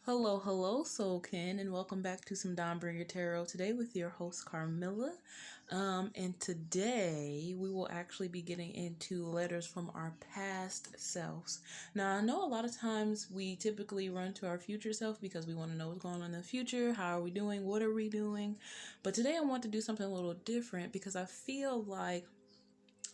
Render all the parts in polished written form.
Hello, Soulkin, and welcome back to some Dawnbringer Tarot today with your host, Carmilla. And today we will actually be getting into letters from our past selves. Now, I know a lot of times we typically run to our future self because we want to know what's going on in the future. How are we doing? What are we doing? But today I want to do something a little different because I feel like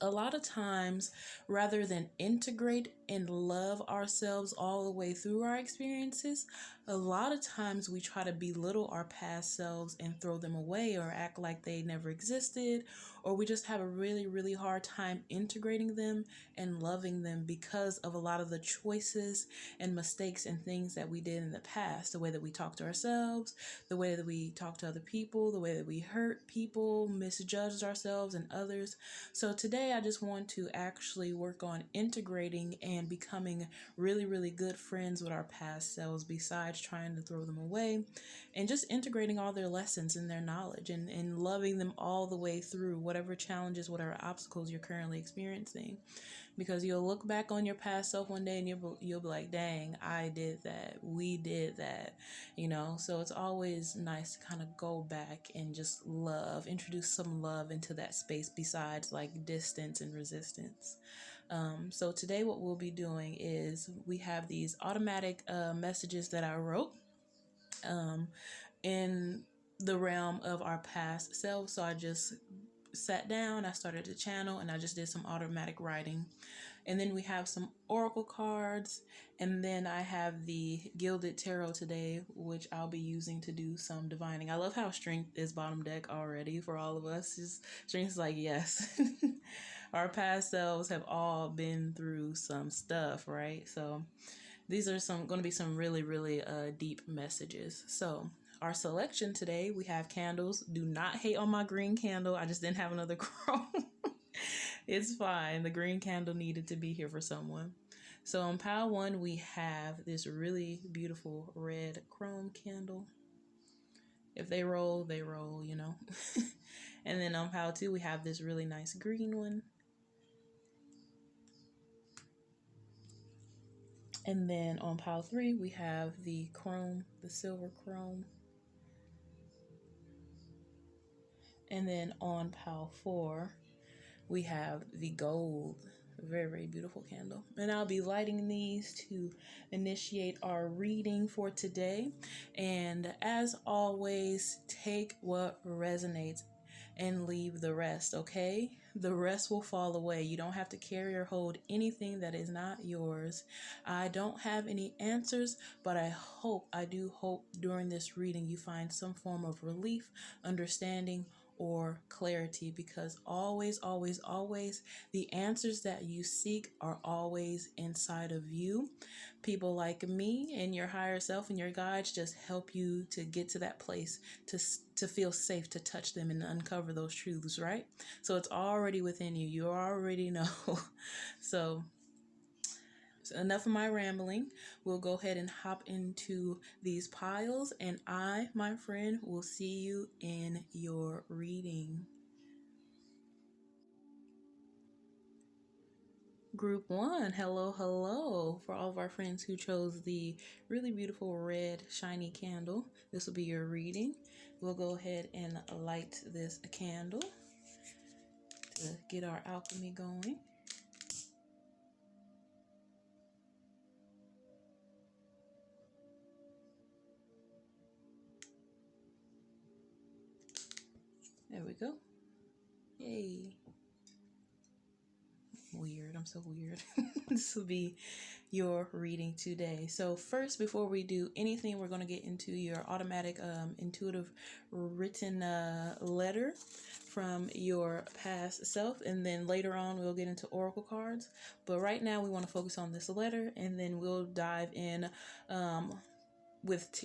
a lot of times, rather than integrate and love ourselves all the way through our experiences, a lot of times we try to belittle our past selves and throw them away or act like they never existed, or we just have a really hard time integrating them and loving them because of a lot of the choices and mistakes and things that we did in the past. The way that we talk to ourselves, the way that we talk to other people, the way that we hurt people, misjudged ourselves and others. So today I just want to actually work on integrating and becoming really good friends with our past selves, besides trying to throw them away, and just integrating all their lessons and their knowledge and loving them all the way through whatever challenges, whatever obstacles you're currently experiencing. Because you'll look back on your past self one day and you'll be like, dang, I did that. We did that, So it's always nice to kind of go back and just introduce some love into that space besides like distance and resistance. So today what we'll be doing is we have these automatic messages that I wrote in the realm of our past selves. So I just sat down, I started the channel, and I just did some automatic writing. And then we have some oracle cards, and then I have the Gilded Tarot today, which I'll be using to do some divining. I love how Strength is bottom deck already for all of us. Strength is like, yes. Our past selves have all been through some stuff, right? So these are going to be some really deep messages. So our selection today, we have candles. Do not hate on my green candle. I just didn't have another chrome. It's fine. The green candle needed to be here for someone. So on pile 1, we have this really beautiful red chrome candle. If they roll, they roll, And then on pile 2, we have this really nice green one. And then on pile 3, we have the chrome, the silver chrome. And then on pile 4, we have the gold, very beautiful candle. And I'll be lighting these to initiate our reading for today. And as always, take what resonates and leave the rest, okay? The rest will fall away. You don't have to carry or hold anything that is not yours. I don't have any answers, but I do hope during this reading you find some form of relief, understanding, or clarity, because always the answers that you seek are always inside of you. People like me and your higher self and your guides just help you to get to that place, to feel safe to touch them and uncover those truths, right? So it's already within you. You already know. So enough of my rambling. We'll go ahead and hop into these piles, and I, my friend, will see you in your reading. Group 1, hello. For all of our friends who chose the really beautiful red shiny candle, this will be your reading. We'll go ahead and light this candle to get our alchemy going. There we go. Yay. Weird. I'm so weird. This will be your reading today. So first, before we do anything, we're going to get into your automatic intuitive written letter from your past self, and then later on we'll get into oracle cards. But right now we want to focus on this letter, and then we'll dive in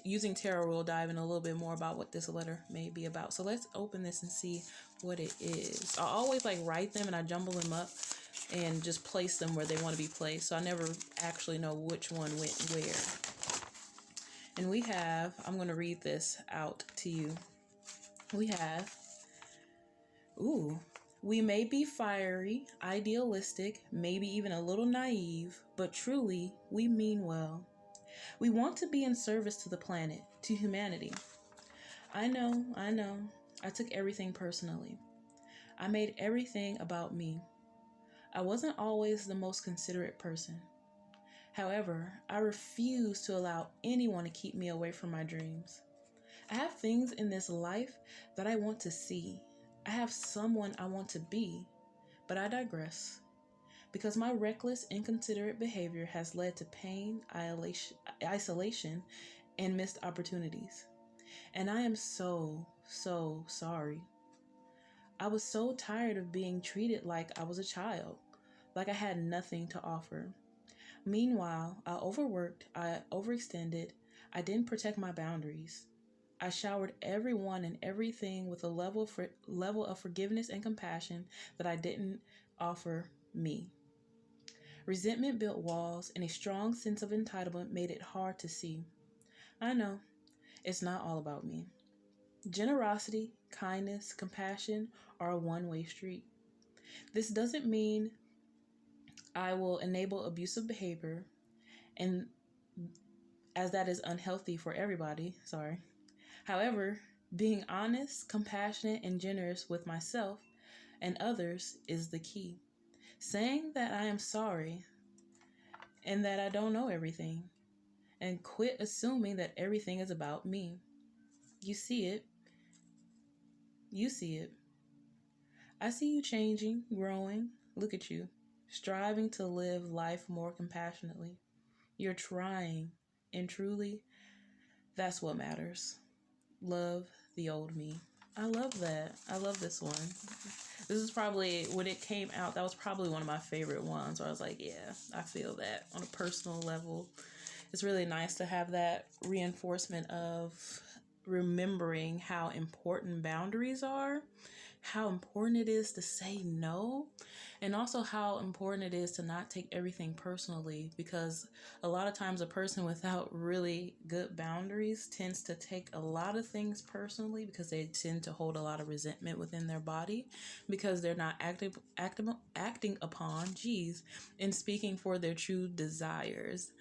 using tarot. We'll dive in a little bit more about what this letter may be about. So let's open this and see what it is. I always write them and I jumble them up and just place them where they want to be placed. So I never actually know which one went where. And we have, I'm going to read this out to you. We have, we may be fiery, idealistic, maybe even a little naive, but truly we mean well. We want to be in service to the planet, to humanity. I know. I took everything personally. I made everything about me. I wasn't always the most considerate person. However, I refuse to allow anyone to keep me away from my dreams. I have things in this life that I want to see. I have someone I want to be, but I digress. Because my reckless, inconsiderate behavior has led to pain, isolation, and missed opportunities. And I am so sorry. I was so tired of being treated like I was a child, like I had nothing to offer. Meanwhile, I overworked, I overextended, I didn't protect my boundaries. I showered everyone and everything with a level of forgiveness and compassion that I didn't offer me. Resentment built walls, and a strong sense of entitlement made it hard to see. I know, it's not all about me. Generosity, kindness, compassion are a one-way street. This doesn't mean I will enable abusive behavior, and as that is unhealthy for everybody, sorry. However, being honest, compassionate, and generous with myself and others is the key. Saying that I am sorry and that I don't know everything, and quit assuming that everything is about me. You see it. You see it. I see you changing, growing. Look at you, striving to live life more compassionately. You're trying, and truly, that's what matters. Love the old me. I love that. I love this one. This is probably, when it came out, that was probably one of my favorite ones where I was like, yeah, I feel that on a personal level. It's really nice to have that reinforcement of remembering how important boundaries are, how important it is to say no, and also how important it is to not take everything personally, because a lot of times a person without really good boundaries tends to take a lot of things personally because they tend to hold a lot of resentment within their body because they're not acting upon, and speaking for their true desires.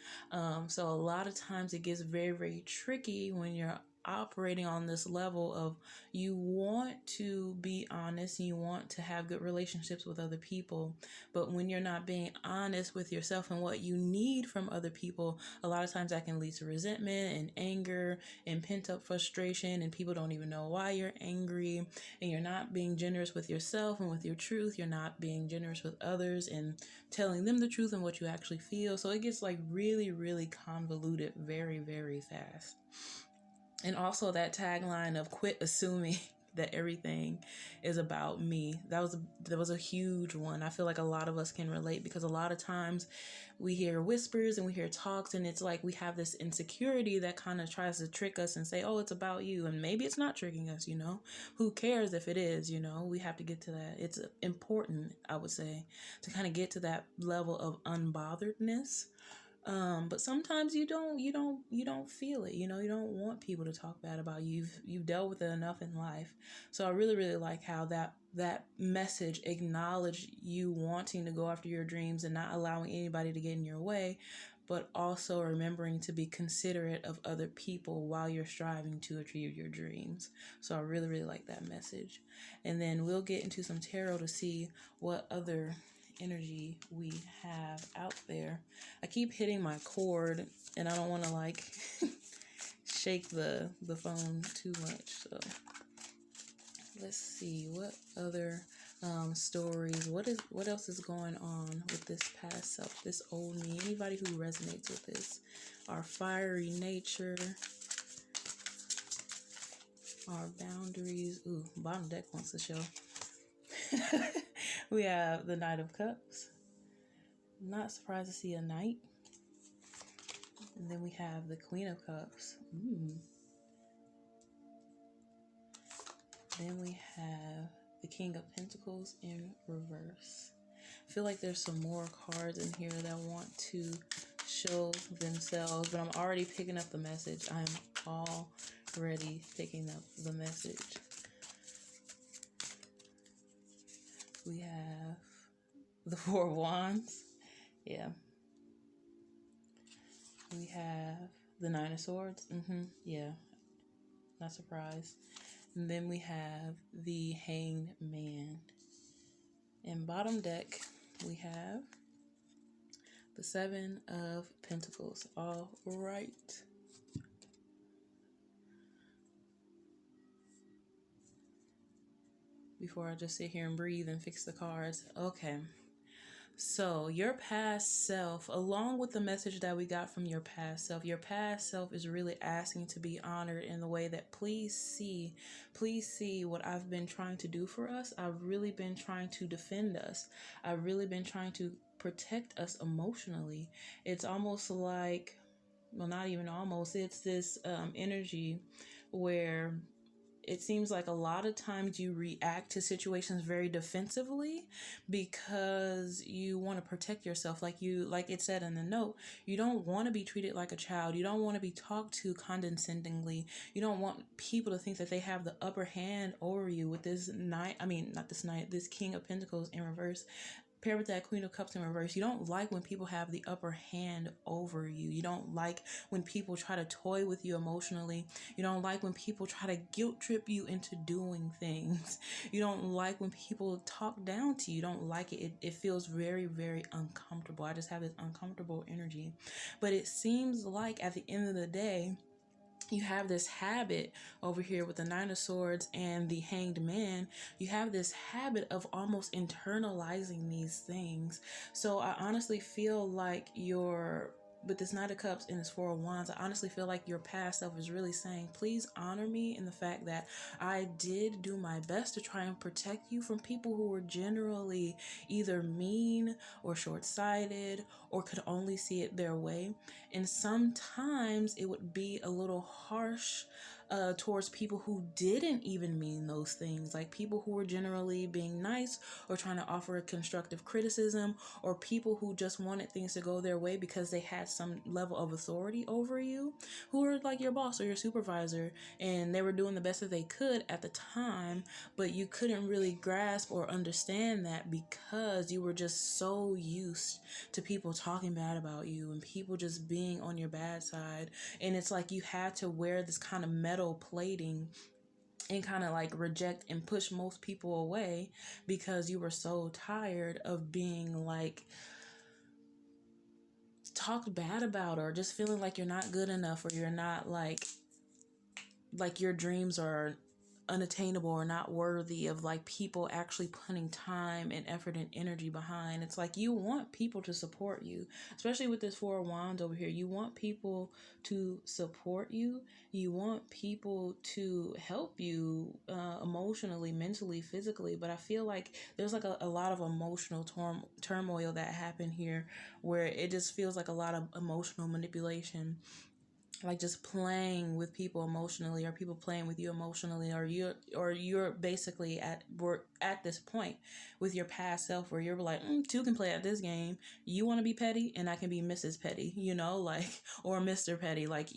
So a lot of times it gets very, very tricky when you're operating on this level of you want to be honest and you want to have good relationships with other people, but when you're not being honest with yourself and what you need from other people, a lot of times that can lead to resentment and anger and pent-up frustration, and people don't even know why you're angry, and you're not being generous with yourself and with your truth. You're not being generous with others and telling them the truth and what you actually feel. So it gets like really, really convoluted very, very fast. And also that tagline of quit assuming that everything is about me. That was a huge one. I feel like a lot of us can relate because a lot of times we hear whispers and we hear talks, and it's like we have this insecurity that kind of tries to trick us and say, oh, it's about you. And maybe it's not tricking us, Who cares if it is, We have to get to that. It's important, I would say, to kind of get to that level of unbotheredness. But sometimes you don't feel it, you don't want people to talk bad about you. You've dealt with it enough in life. So I really, really like how that message acknowledged you wanting to go after your dreams and not allowing anybody to get in your way, but also remembering to be considerate of other people while you're striving to achieve your dreams. So I really, really like that message. And then we'll get into some tarot to see what other energy we have out there. I keep hitting my cord and I don't want to shake the phone too much. So let's see what other stories, what else is going on with this past self, this old me, anybody who resonates with this, our fiery nature, our boundaries. Ooh, bottom deck wants to show. We have the Knight of Cups. Not surprised to see a knight. And then we have the Queen of Cups. Then we have the King of Pentacles in reverse. I feel like there's some more cards in here that want to show themselves, but I'm already picking up the message. I'm already picking up the message. We have the Four of Wands. Yeah. We have the Nine of Swords. Yeah, not surprised. And then we have the Hanged Man. In bottom deck, we have the Seven of Pentacles. All right. Before I just sit here and breathe and fix the cards. Okay. So, your past self, along with the message that we got from your past self is really asking to be honored in the way that please see what I've been trying to do for us. I've really been trying to defend us. I've really been trying to protect us emotionally. It's almost like, well, not even almost, it's this energy where it seems like a lot of times you react to situations very defensively because you want to protect yourself. Like it said in the note, you don't want to be treated like a child. You don't want to be talked to condescendingly. You don't want people to think that they have the upper hand over you with this knight. I mean, not this knight, this King of Pentacles in reverse, paired with that Queen of Cups in reverse. You don't like when people have the upper hand over you. You don't like when people try to toy with you emotionally. You don't like when people try to guilt trip you into doing things. You don't like when people talk down to you. You don't like it. It feels very, very uncomfortable. I just have this uncomfortable energy. But it seems like at the end of the day, you have this habit over here with the Nine of Swords and the Hanged Man. You have this habit of almost internalizing these things. So I honestly feel like with this Knight of Cups and this Four of Wands, I honestly feel like your past self is really saying, please honor me in the fact that I did do my best to try and protect you from people who were generally either mean or short-sighted or could only see it their way. And sometimes it would be a little harsh towards people who didn't even mean those things, like people who were generally being nice or trying to offer a constructive criticism, or people who just wanted things to go their way because they had some level of authority over you, who were like your boss or your supervisor, and they were doing the best that they could at the time, but you couldn't really grasp or understand that because you were just so used to people talking bad about you and people just being on your bad side. And it's like you had to wear this kind of metal plating and kind of like reject and push most people away because you were so tired of being like talked bad about, or just feeling like you're not good enough, or you're not like your dreams are unattainable or not worthy of like people actually putting time and effort and energy behind. It's like you want people to support you, especially with this Four of Wands over here. You want people to support you. You want people to help you emotionally, mentally, physically. But I feel like there's like a lot of emotional turmoil that happened here, where it just feels like a lot of emotional manipulation, like just playing with people emotionally, or people playing with you emotionally, or you're basically we're at this point with your past self where you're like, two can play at this game. You want to be petty and I can be Mrs. Petty, like, or Mr. Petty. Like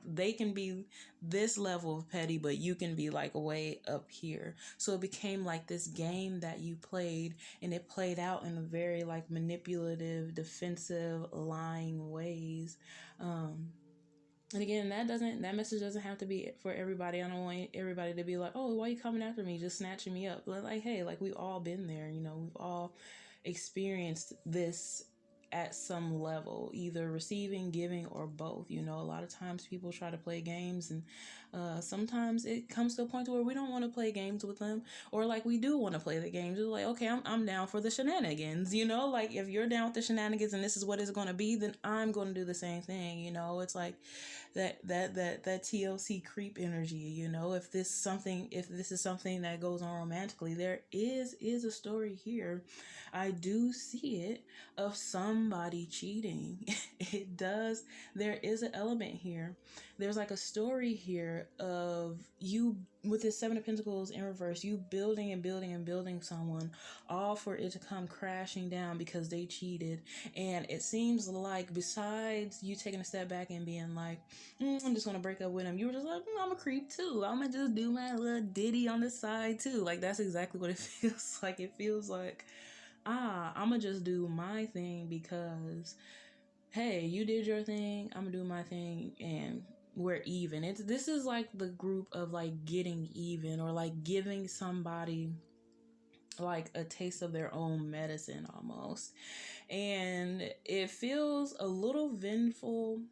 they can be this level of petty, but you can be like way up here. So it became like this game that you played, and it played out in a very like manipulative, defensive, lying ways. And again, that message doesn't have to be for everybody. I don't want everybody to be like, oh, why are you coming after me? Just snatching me up. But like, hey, like we've all been there, we've all experienced this at some level, either receiving, giving, or both. A lot of times people try to play games, and sometimes it comes to a point where we don't want to play games with them, or like we do want to play the games. It's like, okay, I'm down for the shenanigans, like if you're down with the shenanigans and this is what it's going to be, then I'm going to do the same thing. It's like that TLC creep energy. If this is something that goes on romantically, there is a story here. I do see it of somebody cheating. It does. There is an element here. There's like a story here of you with this Seven of Pentacles in reverse, you building and building and building someone, all for it to come crashing down because they cheated. And it seems like besides you taking a step back and being like, I'm just gonna break up with him, you were just like, I'm a creep too. I'm gonna just do my little ditty on the side too. Like that's exactly what it feels like. It feels like, I'm gonna just do my thing because hey, you did your thing, I'm gonna do my thing, and we're even. This is like the group of like getting even, or like giving somebody like a taste of their own medicine almost. And it feels a little vengeful,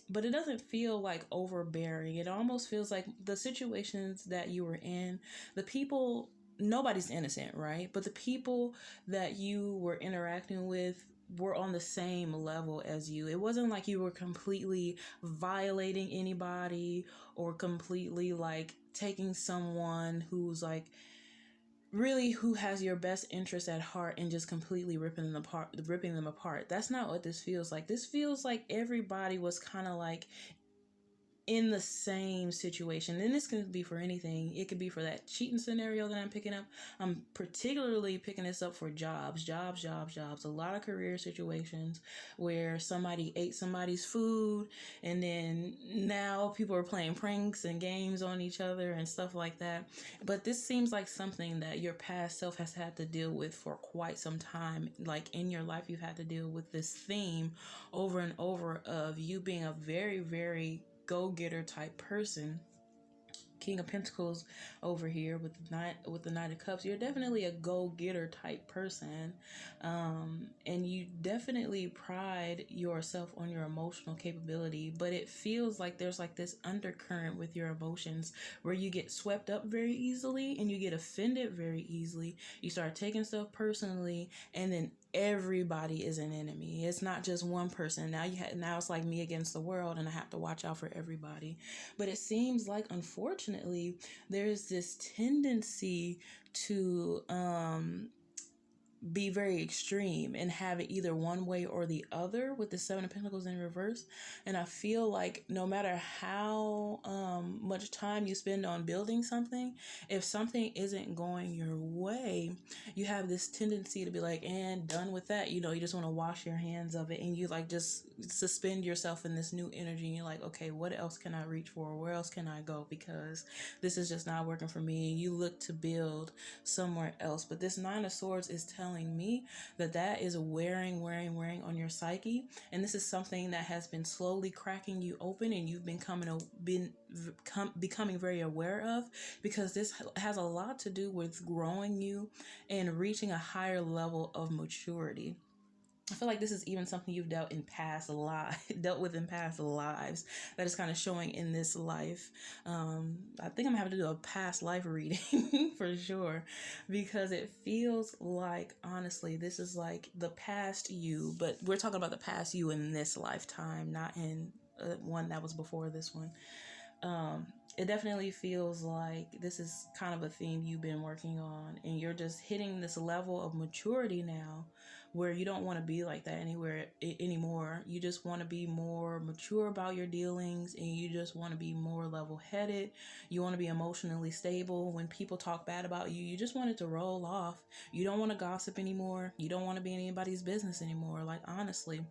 but it doesn't feel like overbearing. It almost feels like the situations that you were in, the people, nobody's innocent, right? But the people that you were interacting with were on the same level as you. It wasn't like you were completely violating anybody, or completely like taking someone who's like really who has your best interest at heart and just completely ripping them apart. That's not what this feels like. This feels like everybody was kind of like in the same situation. And this can be for anything. It could be for that cheating scenario that I'm picking up. I'm particularly picking this up for jobs. A lot of career situations where somebody ate somebody's food, and then now people are playing pranks and games on each other and stuff like that. But this seems like something that your past self has had to deal with for quite some time. Like in your life, you've had to deal with this theme over and over of you being a very, very go-getter type person. King of Pentacles over here with the Knight of Cups. You're definitely a go-getter type person, and you definitely pride yourself on your emotional capability. But it feels like there's like this undercurrent with your emotions where you get swept up very easily and you get offended very easily. You start taking stuff personally, and then everybody is an enemy. It's not just one person. Now it's like me against the world, and I have to watch out for everybody. But it seems like, unfortunately, there's this tendency to be very extreme and have it either one way or the other with the Seven of Pentacles in reverse. And I feel like no matter how much time you spend on building something, if something isn't going your way, you have this tendency to be like, and done with that. You just want to wash your hands of it, and you like just suspend yourself in this new energy, and you're like, okay, what else can I reach for? Where else can I go? Because this is just not working for me. You look to build somewhere else. But this Nine of Swords is telling me that is wearing on your psyche, and this is something that has been slowly cracking you open, and you've becoming very aware of, because this has a lot to do with growing you and reaching a higher level of maturity. I feel like this is even something you've dealt with in past lives, that is kind of showing in this life. I think I'm gonna have to do a past life reading for sure, because it feels like, honestly, this is like the past you, but we're talking about the past you in this lifetime, not in one that was before this one. It definitely feels like this is kind of a theme you've been working on, and you're just hitting this level of maturity now where you don't want to be like that anymore. You just want to be more mature about your dealings, and you just want to be more level-headed. You want to be emotionally stable. When people talk bad about you, you just want it to roll off. You don't want to gossip anymore. You don't want to be in anybody's business anymore, like, honestly.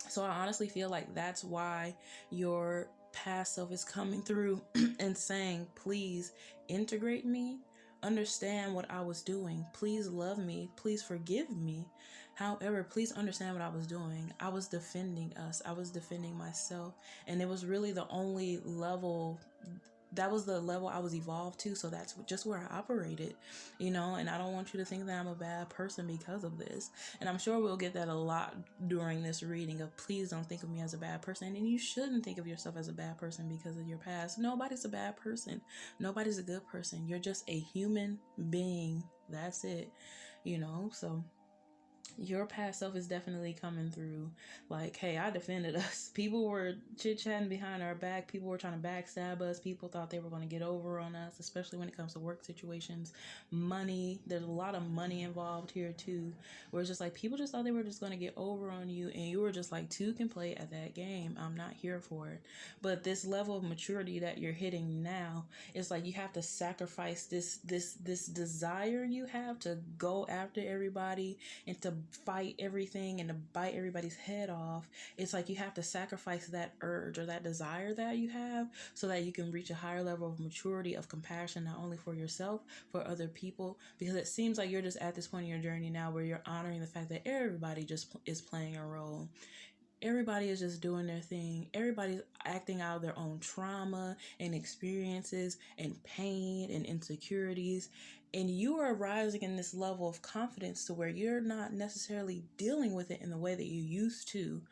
So I honestly feel like that's why your past self is coming through and saying, please integrate me, understand what I was doing, please love me, please forgive me. However, please understand what I was doing. I was defending us, I was defending myself, and it was really the only level, that was the level I was evolved to, so that's just where I operated, and I don't want you to think that I'm a bad person because of this. And I'm sure we'll get that a lot during this reading of, please don't think of me as a bad person. And you shouldn't think of yourself as a bad person because of your past. Nobody's a bad person. Nobody's a good person. You're just a human being. That's it, so your past self is definitely coming through like, hey, I defended us. People were chit-chatting behind our back. People were trying to backstab us. People thought they were going to get over on us, especially when it comes to work situations. Money, there's a lot of money involved here too, where it's just like people just thought they were just going to get over on you, and you were just like, two can play at that game. I'm not here for it. But this level of maturity that you're hitting now, it's like you have to sacrifice this desire you have to go after everybody and to fight everything and to bite everybody's head off. It's like you have to sacrifice that urge or that desire that you have, so that you can reach a higher level of maturity, of compassion, not only for yourself, for other people. Because it seems like you're just at this point in your journey now where you're honoring the fact that everybody just is playing a role. everybody is just doing their thing. Everybody's acting out of their own trauma and experiences and pain and insecurities. And you are rising in this level of confidence to where you're not necessarily dealing with it in the way that you used to.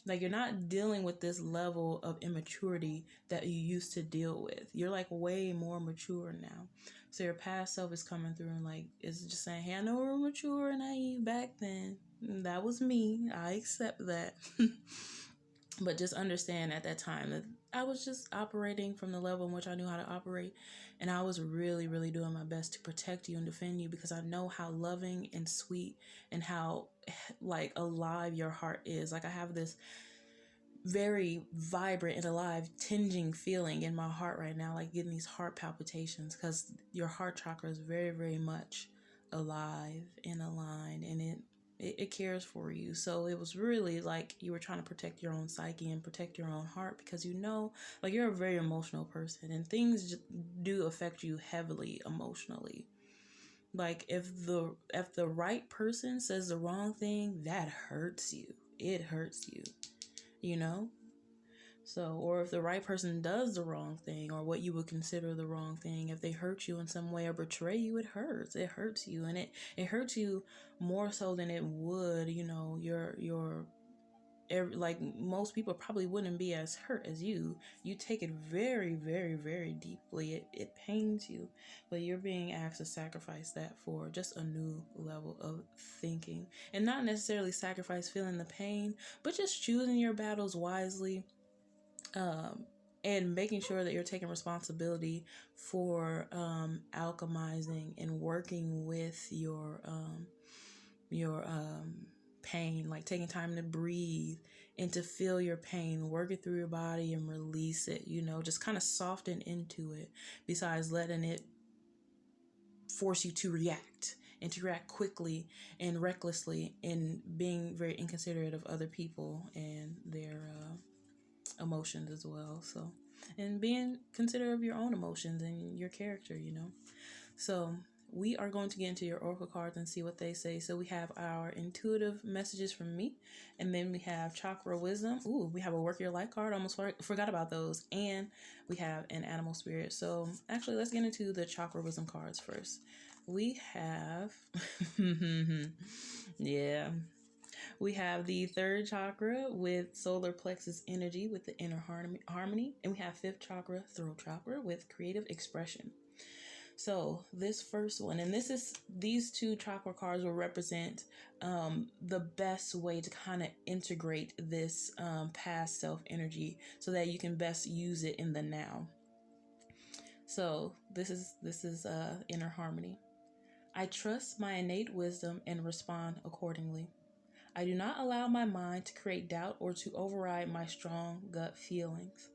Like, you're not dealing with this level of immaturity that you used to deal with. You're like way more mature now. So your past self is coming through and like, it's just saying, hey, I know we were mature and naive back then. That was me. I accept that. But just understand at that time that I was just operating from the level in which I knew how to operate. And I was really, really doing my best to protect you and defend you, because I know how loving and sweet and how like alive your heart is. Like, I have this very vibrant and alive tinging feeling in my heart right now, like getting these heart palpitations, because your heart chakra is very, very much alive and aligned, and it cares for you. So it was really like you were trying to protect your own psyche and protect your own heart, because you know, like, you're a very emotional person, and things do affect you heavily emotionally. Like, if the right person says the wrong thing, that hurts you. It hurts you, you know? So, or if the right person does the wrong thing, or what you would consider the wrong thing, if they hurt you in some way or betray you, it hurts. It hurts you, and it hurts you more so than it would, you know, like, most people probably wouldn't be as hurt as you. You take it very, very, very deeply. It pains you, but you're being asked to sacrifice that for just a new level of thinking, and not necessarily sacrifice feeling the pain, but just choosing your battles wisely, and making sure that you're taking responsibility for alchemizing and working with your pain, like taking time to breathe and to feel your pain, work it through your body and release it, you know, just kind of soften into it, besides letting it force you to react and to react quickly and recklessly, and being very inconsiderate of other people and their emotions as well. So, and being considerate of your own emotions and your character, you know. So we are going to get into your oracle cards and see what they say. So we have our intuitive messages from me, and then we have chakra wisdom. Ooh, we have a work your life card. Almost forgot about those. And we have an animal spirit. So actually, let's get into the chakra wisdom cards first. We have yeah, we have the third chakra with solar plexus energy with the inner harmony. And we have fifth chakra, throat chakra, with creative expression. So this first one, and these two chakra cards will represent the best way to kind of integrate this past self energy so that you can best use it in the now. So this is inner harmony. I trust my innate wisdom and respond accordingly. I do not allow my mind to create doubt or to override my strong gut feelings.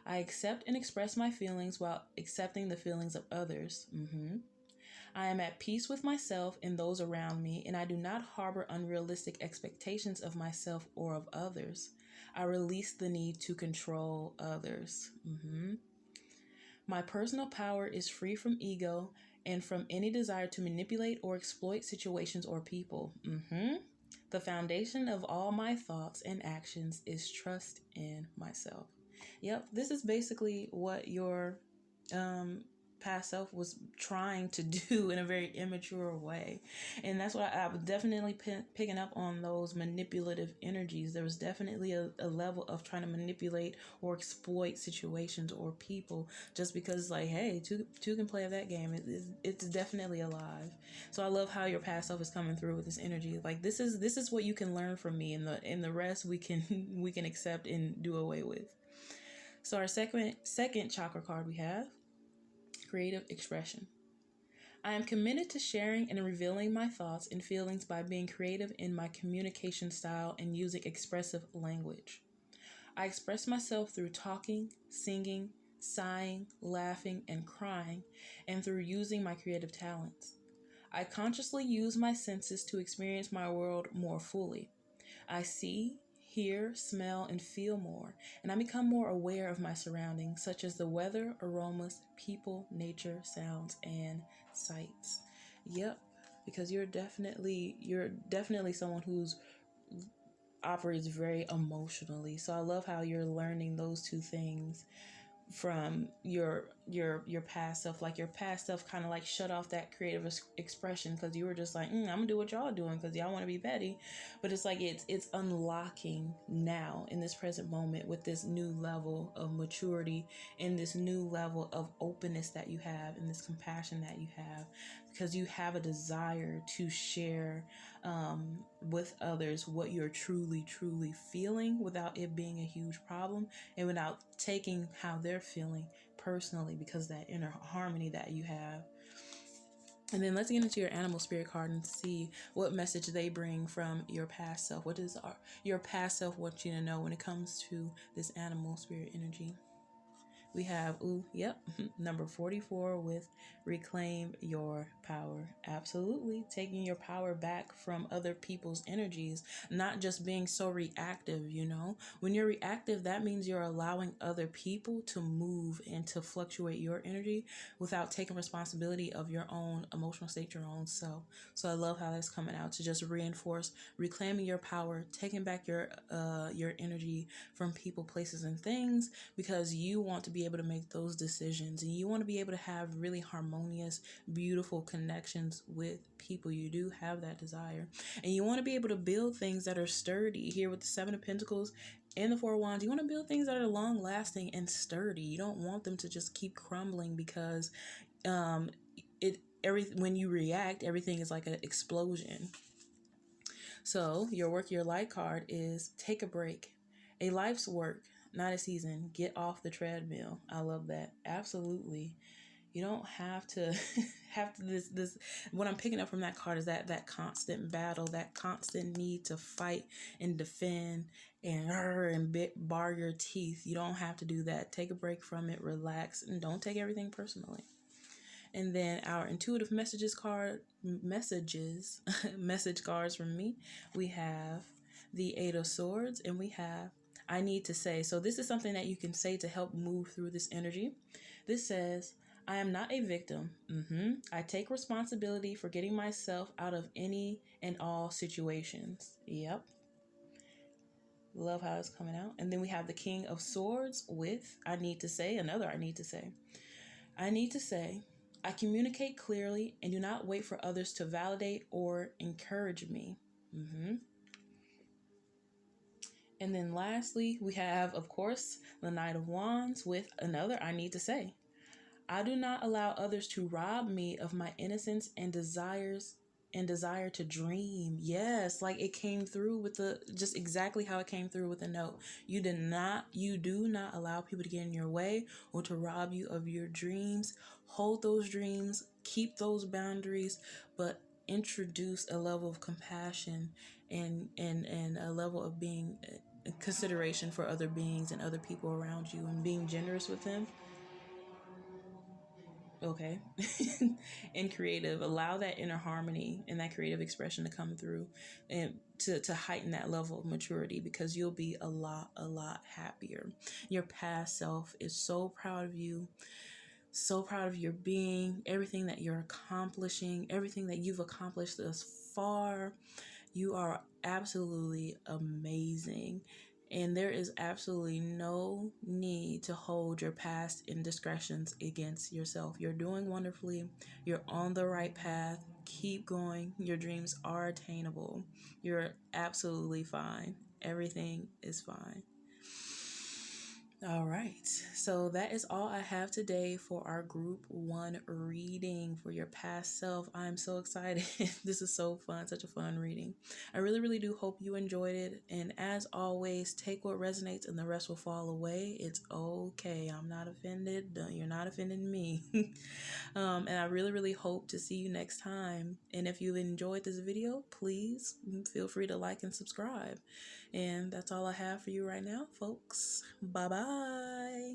I accept and express my feelings while accepting the feelings of others. I am at peace with myself and those around me, and I do not harbor unrealistic expectations of myself or of others. I release the need to control others. My personal power is free from ego and from any desire to manipulate or exploit situations or people. The foundation of all my thoughts and actions is trust in myself. Yep, this is basically what your past self was trying to do in a very immature way. And that's what I was definitely picking up on, those manipulative energies. There was definitely a level of trying to manipulate or exploit situations or people, just because, like, hey, two can play that game. It's definitely alive. So I love how your past self is coming through with this energy. Like, this is what you can learn from me, and the rest we can accept and do away with. So our second chakra card we have creative expression. I am committed to sharing and revealing my thoughts and feelings by being creative in my communication style and using expressive language. I express myself through talking, singing, sighing, laughing, and crying, and through using my creative talents. I consciously use my senses to experience my world more fully. I see, hear, smell, and feel more, and I become more aware of my surroundings, such as the weather, aromas, people, nature, sounds, and sights. Yep, because you're definitely someone who's operates very emotionally. So I love how you're learning those two things from your past self. Like your past self kind of like shut off that creative expression because you were just like, I'm gonna do what y'all doing because y'all want to be petty. But it's like it's unlocking now in this present moment with this new level of maturity and this new level of openness that you have and this compassion that you have, because you have a desire to share with others what you're truly feeling without it being a huge problem and without taking how they're feeling personally, because that inner harmony that you have. And then let's get into your animal spirit card and see what message they bring from your past self. What does your past self want you to know when it comes to this animal spirit energy? We have, number 44 with reclaim your power. Absolutely. Taking your power back from other people's energies, not just being so reactive, you know. When you're reactive, that means you're allowing other people to move and to fluctuate your energy without taking responsibility of your own emotional state, your own self. So I love how that's coming out to just reinforce reclaiming your power, taking back your energy from people, places, and things, because you want to be able to make those decisions and you want to be able to have really harmonious, beautiful connections with people. You do have that desire, and you want to be able to build things that are sturdy. Here with the Seven of Pentacles and the Four of Wands, you want to build things that are long lasting and sturdy. You don't want them to just keep crumbling because when you react, everything is like an explosion. So your work, your light card is take a break. A life's work, not a season. Get off the treadmill. I love that. Absolutely. You don't have to this what I'm picking up from that card is that constant battle, that constant need to fight and defend and bar your teeth. You don't have to do that. Take a break from it, relax, and don't take everything personally. And then our intuitive message cards from me. We have the Eight of Swords and we have I need to say. So this is something that you can say to help move through this energy. This says, I am not a victim. I take responsibility for getting myself out of any and all situations. Yep. Love how it's coming out. And then we have the King of Swords with I need to say, another I need to say. I need to say, I communicate clearly and do not wait for others to validate or encourage me. And then lastly, we have, of course, the Knight of Wands with another I need to say. I do not allow others to rob me of my innocence and desire to dream. Yes, like it came through with just exactly how it came through with the note. You do not allow people to get in your way or to rob you of your dreams. Hold those dreams, keep those boundaries, but introduce a level of compassion and a level of being consideration for other beings and other people around you and being generous with them. Okay. And creative, allow that inner harmony and that creative expression to come through and to heighten that level of maturity, because you'll be a lot happier. Your past self is so proud of you, so proud of your being, everything that you're accomplishing, everything that you've accomplished thus far. You are absolutely amazing. And there is absolutely no need to hold your past indiscretions against yourself. You're doing wonderfully. You're on the right path. Keep going. Your dreams are attainable. You're absolutely fine. Everything is fine. All right, so that is all I have today for our group 1 reading for your past self. I'm so excited. This is so fun, such a fun reading. I really do hope you enjoyed it. And as always, take what resonates and the rest will fall away. It's okay. I'm not offended. You're not offending me. And I really hope to see you next time. And if you've enjoyed this video, please feel free to like and subscribe. And that's all I have for you right now, folks. Bye-bye.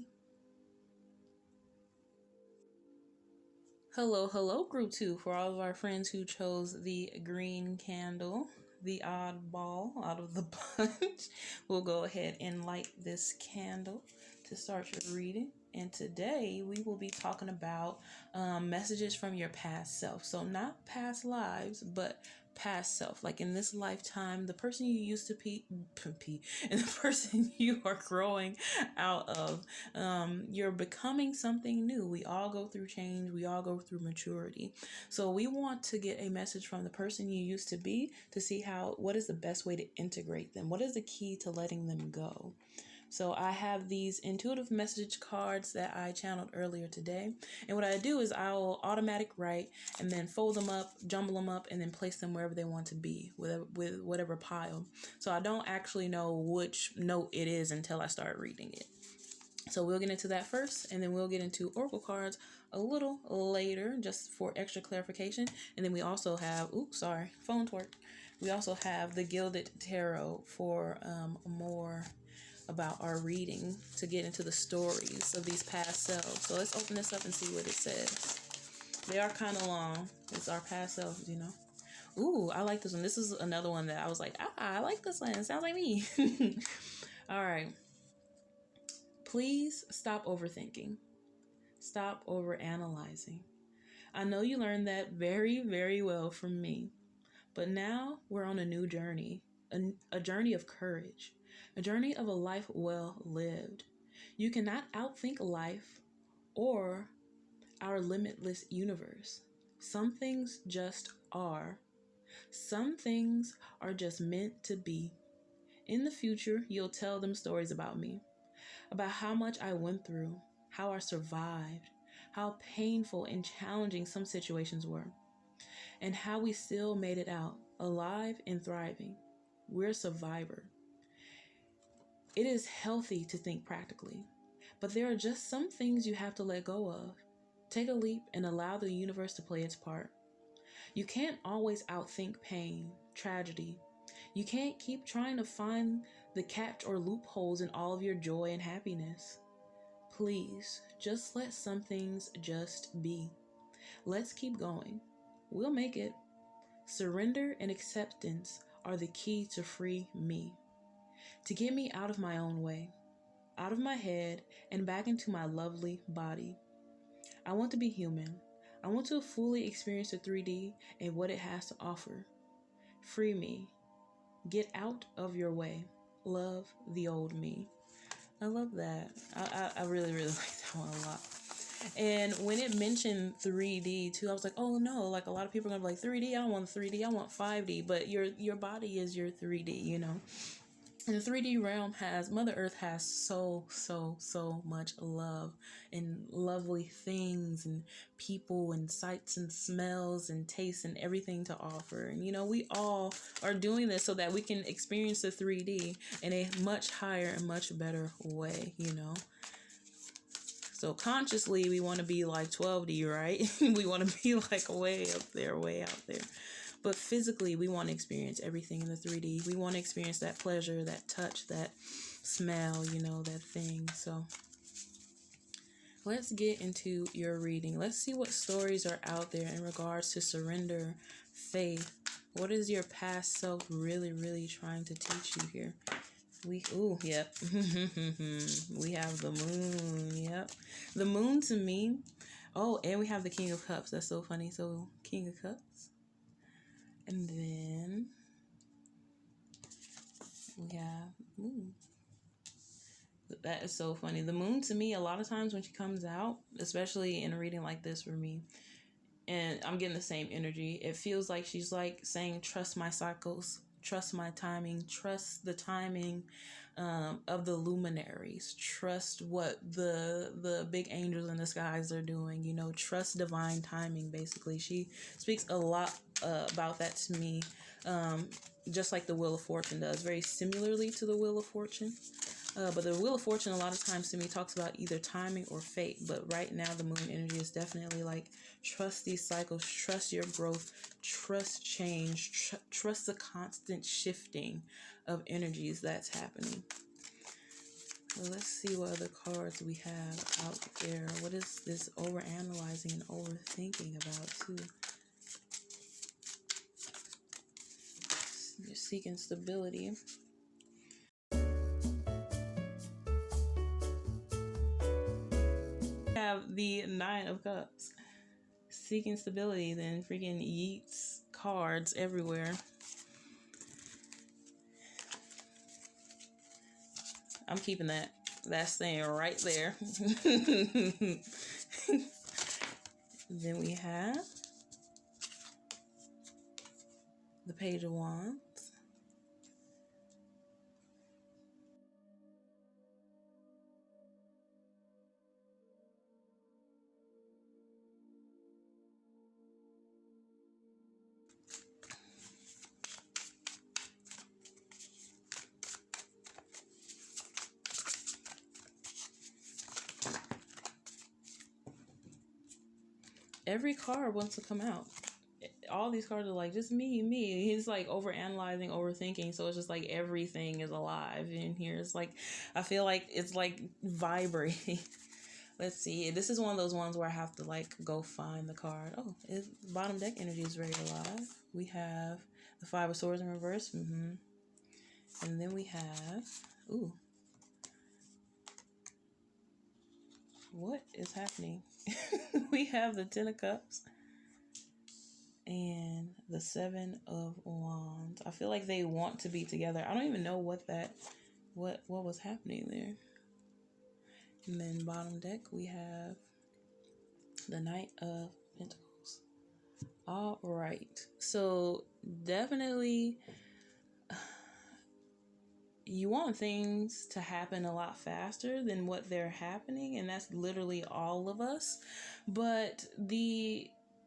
Hello, group 2. For all of our friends who chose the green candle, the oddball out of the bunch, we'll go ahead and light this candle to start your reading. And today we will be talking about messages from your past self. So not past lives, but past self, like in this lifetime, the person you used to be and the person you are growing out of. You're becoming something new. We all go through change. We all go through maturity. So we want to get a message from the person you used to be to see what is the best way to integrate them. What is the key to letting them go? So I have these intuitive message cards that I channeled earlier today. And what I do is I'll automatic write and then fold them up, jumble them up, and then place them wherever they want to be with whatever pile. So I don't actually know which note it is until I start reading it. So we'll get into that first, and then we'll get into oracle cards a little later just for extra clarification. And then we also have, phone twerk. We also have the Gilded Tarot for more about our reading to get into the stories of these past selves. So let's open this up and see what it says. They are kind of long. It's our past selves, you know. Ooh, I like this one. This is another one that I was like, I like this one. It sounds like me. All right. Please stop overthinking. Stop overanalyzing. I know you learned that very, very well from me. But now we're on a new journey, a journey of courage. A journey of a life well lived. You cannot outthink life or our limitless universe. Some things just are. Some things are just meant to be. In the future, you'll tell them stories about me, about how much I went through, how I survived, how painful and challenging some situations were, and how we still made it out, alive and thriving. We're a survivor. It is healthy to think practically, but there are just some things you have to let go of. Take a leap and allow the universe to play its part. You can't always outthink pain, tragedy. You can't keep trying to find the catch or loopholes in all of your joy and happiness. Please, just let some things just be. Let's keep going. We'll make it. Surrender and acceptance are the key to free me. To get me out of my own way, out of my head, and back into my lovely body. I want to be human. I want to fully experience the 3D and what it has to offer. Free me. Get out of your way. Love the old me. I love that. I really, really like that one a lot. And when it mentioned 3D too, I was like, oh no, like a lot of people are gonna be like 3D, I don't want 3D, I want 5D, but your body is your 3D, you know. And the 3D realm Mother Earth has so much love and lovely things and people and sights and smells and tastes and everything to offer. And, you know, we all are doing this so that we can experience the 3D in a much higher and much better way, you know. So consciously, we want to be like 12D, right? We want to be like way up there, way out there. But physically, we want to experience everything in the 3D. We want to experience that pleasure, that touch, that smell, you know, that thing. So let's get into your reading. Let's see what stories are out there in regards to surrender, faith. What is your past self really, really trying to teach you here? Yep. We have the moon. Yep. The moon to me. Oh, and we have the King of Cups. That's so funny. So, King of Cups. And then we have moon. That is so funny. The moon to me, a lot of times when she comes out, especially in a reading like this for me, and I'm getting the same energy, it feels like she's like saying, trust my cycles, trust my timing, trust the timing of the luminaries, trust what the big angels in the skies are doing, you know, trust divine timing. Basically, she speaks a lot about that to me, just like the Wheel of Fortune does, very similarly to the Wheel of Fortune. But the Wheel of Fortune a lot of times to me talks about either timing or fate. But right now the moon energy is definitely like, trust these cycles, trust your growth, trust change, trust the constant shifting of energies that's happening. Well, let's see what other cards we have out there. What is this overanalyzing and overthinking about too? You're seeking stability. Have the Nine of Cups, seeking stability. Then freaking Yeats cards everywhere. I'm keeping that. That's staying right there. Then we have the Page of Wands. Every card wants to come out. All these cards are like, just me. He's like over analyzing, overthinking. So it's just like everything is alive in here. It's like, I feel like it's like vibrating. Let's see. This is one of those ones where I have to like go find the card. Oh, bottom deck energy is very alive. We have the Five of Swords in reverse. And then we have, ooh, what is happening? We have the Ten of Cups and the Seven of Wands. I feel like they want to be together. I don't even know what was happening there. And then bottom deck we have the Knight of Pentacles. All right. So definitely you want things to happen a lot faster than what they're happening, and that's literally all of us. But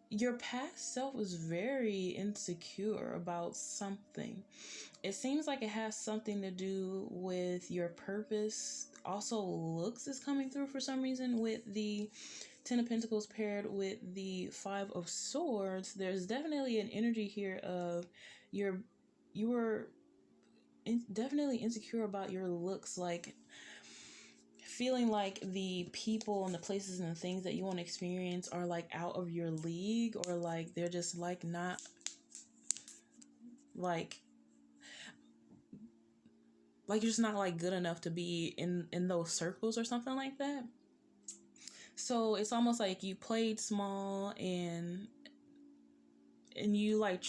your past self was very insecure about something. It seems like it has something to do with your purpose. Also, looks is coming through for some reason with the Ten of Pentacles paired with the Five of Swords. There's definitely an energy here of you were definitely insecure about your looks, like feeling like the people and the places and the things that you want to experience are like out of your league, or like they're just like not like you're just not like good enough to be in those circles or something like that. So it's almost like you played small and you like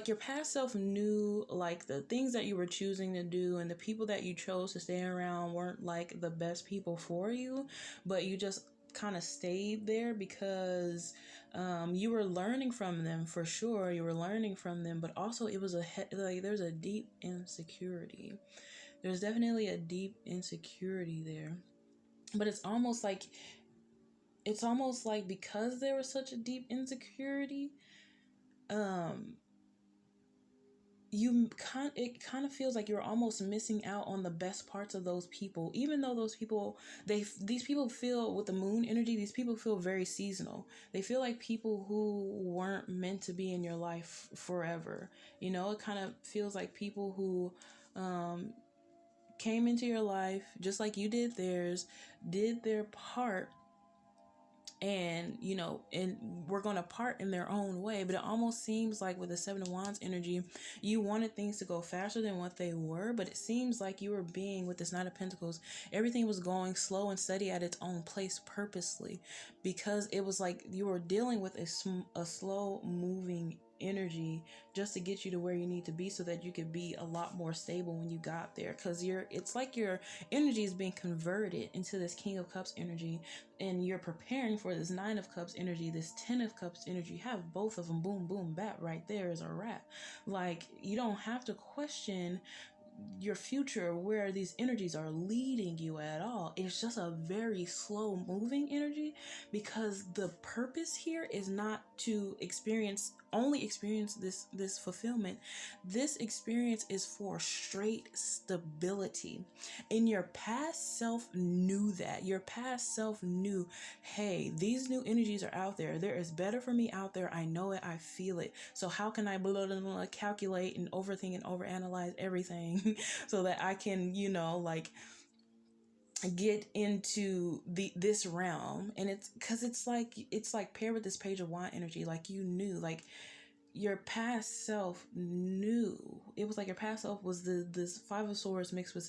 your past self knew like the things that you were choosing to do and the people that you chose to stay around weren't like the best people for you, but you just kind of stayed there because you were learning from them. For sure you were learning from them, but also it was there's a deep insecurity. There's definitely a deep insecurity there, but it's almost like because there was such a deep insecurity, it kind of feels like you're almost missing out on the best parts of those people, even though those people, these people feel, with the moon energy, these people feel very seasonal. They feel like people who weren't meant to be in your life forever. You know, it kind of feels like people who came into your life just like you did theirs, did their part, and we're going to part in their own way. But it almost seems like with the Seven of Wands energy, you wanted things to go faster than what they were, but it seems like you were being, with this Knight of Pentacles, everything was going slow and steady at its own place purposely, because it was like you were dealing with a slow moving energy just to get you to where you need to be, so that you could be a lot more stable when you got there. Because it's like your energy is being converted into this King of Cups energy, and you're preparing for this Nine of Cups energy, this Ten of Cups energy. You have both of them, boom boom bat, right there is a wrap. Like, you don't have to question your future, where these energies are leading you at all. It's just a very slow moving energy, because the purpose here is not to only experience this fulfillment. This experience is for straight stability. And your past self knew that. Your past self knew, hey, these new energies are out there. There is better for me out there. I know it. I feel it. So how can I calculate and overthink and overanalyze everything so that I can, get into this realm? And it's because it's like paired with this Page of Wand energy. Like, you knew, like, your past self knew. It was like your past self was this Five of Swords mixed with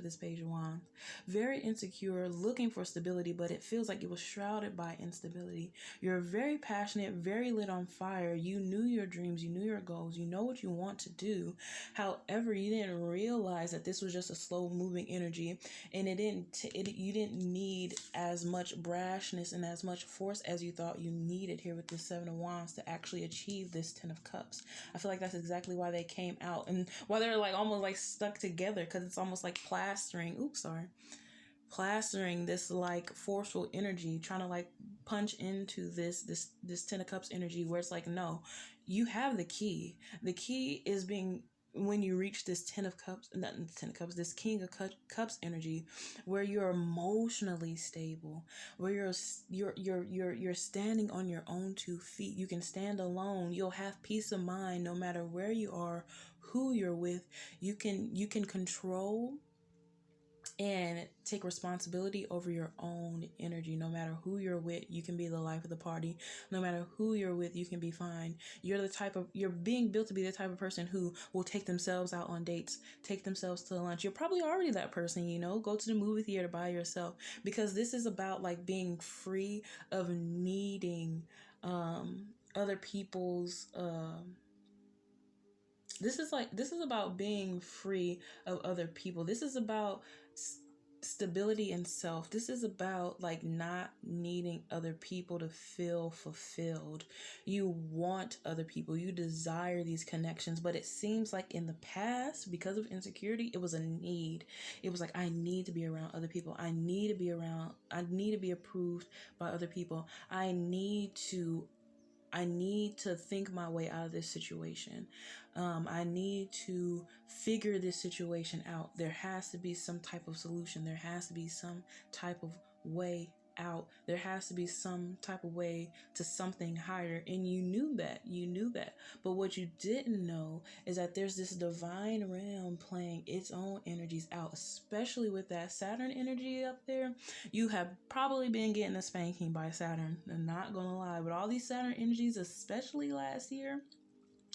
this Page of Wands. Very insecure, looking for stability, but it feels like it was shrouded by instability. You're very passionate, very lit on fire. You knew your dreams, you knew your goals, you know what you want to do. However, you didn't realize that this was just a slow moving energy, and you didn't need as much brashness and as much force as you thought you needed here with this Seven of Wands to actually achieve this Ten of Cups. I feel like that's exactly why they came out, and why they're like almost like stuck together, because it's almost like plastering this like forceful energy, trying to like punch into this Ten of Cups energy, where it's like, no, you have the key. The key is being, when you reach this Ten of Cups, not Ten of Cups, this King of Cups energy, where you're emotionally stable, where you're standing on your own 2 feet. You can stand alone. You'll have peace of mind no matter where you are, who you're with. You can control and take responsibility over your own energy. No matter who you're with, you can be the life of the party. No matter who you're with, you can be fine. You're being built to be the type of person who will take themselves out on dates, take themselves to lunch. You're probably already that person, go to the movie theater by yourself, because this is about like being free of needing other people's this is about being free of other people. This is about stability in self. This is about like not needing other people to feel fulfilled. You want other people, you desire these connections, but it seems like in the past, because of insecurity, it was a need. It was like, I need to be around other people. I need to be approved by other people. I need to think my way out of this situation. I need to figure this situation out. There has to be some type of solution. There has to be some type of way out. There has to be some type of way to something higher. And you knew that. But what you didn't know is that there's this divine realm playing its own energies out, especially with that Saturn energy up there. You have probably been getting a spanking by Saturn. I'm not gonna lie. With all these Saturn energies, especially last year,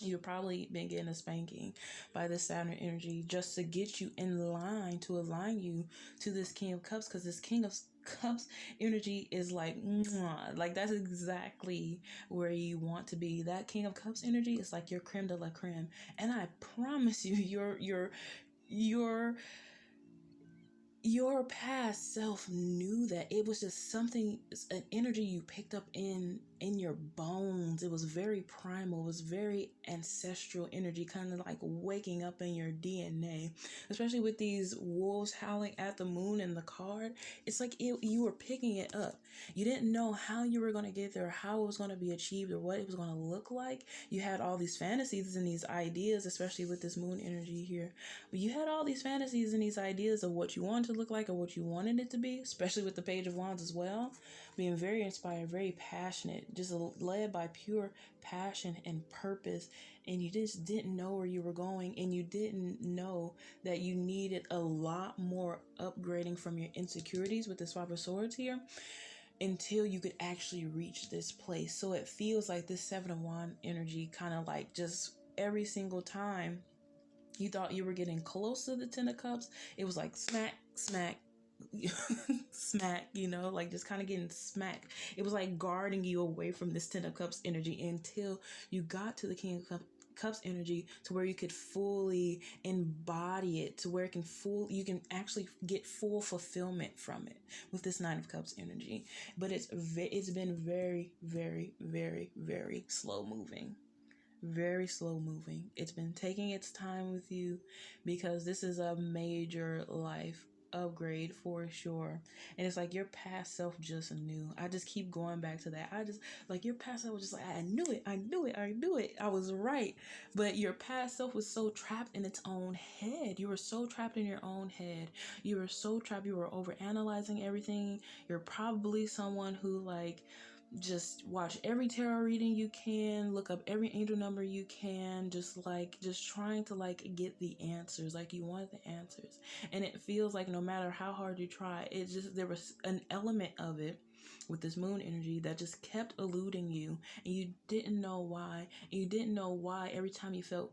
you've probably been getting a spanking by this Saturn energy, just to get you in line, to align you to this King of Cups, because this King of Cups energy is like, mwah, like that's exactly where you want to be. That King of Cups energy is like your creme de la creme, and I promise you, your past self knew that. It was just something, an energy you picked up in your bones. It was very primal. It was very ancestral energy, kind of like waking up in your DNA, especially with these wolves howling at the moon in the card. It's like you were picking it up. You didn't know how you were going to get there, how it was going to be achieved, or what it was going to look like. You had all these fantasies and these ideas, especially with this moon energy here. But you had all these fantasies and these ideas of what you wanted to look like or what you wanted it to be, especially with the Page of Wands as well. Being very inspired, very passionate, just led by pure passion and purpose. And you just didn't know where you were going, and you didn't know that you needed a lot more upgrading from your insecurities with this Five of Swords here, until you could actually reach this place. So it feels like this Seven of Wands energy kind of like just every single time you thought you were getting close to the Ten of Cups, it was like smack, smack, smack, like just kind of getting smacked. It was like guarding you away from this Ten of Cups energy until you got to the King of Cups energy, to where you could fully embody it, to where you can actually get full fulfillment from it with this Nine of Cups energy. But it's been very, very, very, very slow moving. Very slow moving. It's been taking its time with you, because this is a major life upgrade for sure. And it's like your past self just knew. I just keep going back to that. I just like your past self was just like, I knew it. I was right. But your past self was so trapped in its own head. You were so trapped in your own head. You were so trapped. You were over analyzing everything. You're probably someone who like just watch every tarot reading you can, look up every angel number you can, just trying to get the answers. Like, you want the answers, and it feels like no matter how hard you try, it just, there was an element of it with this moon energy that just kept eluding you, and you didn't know why. And you didn't know why every time you felt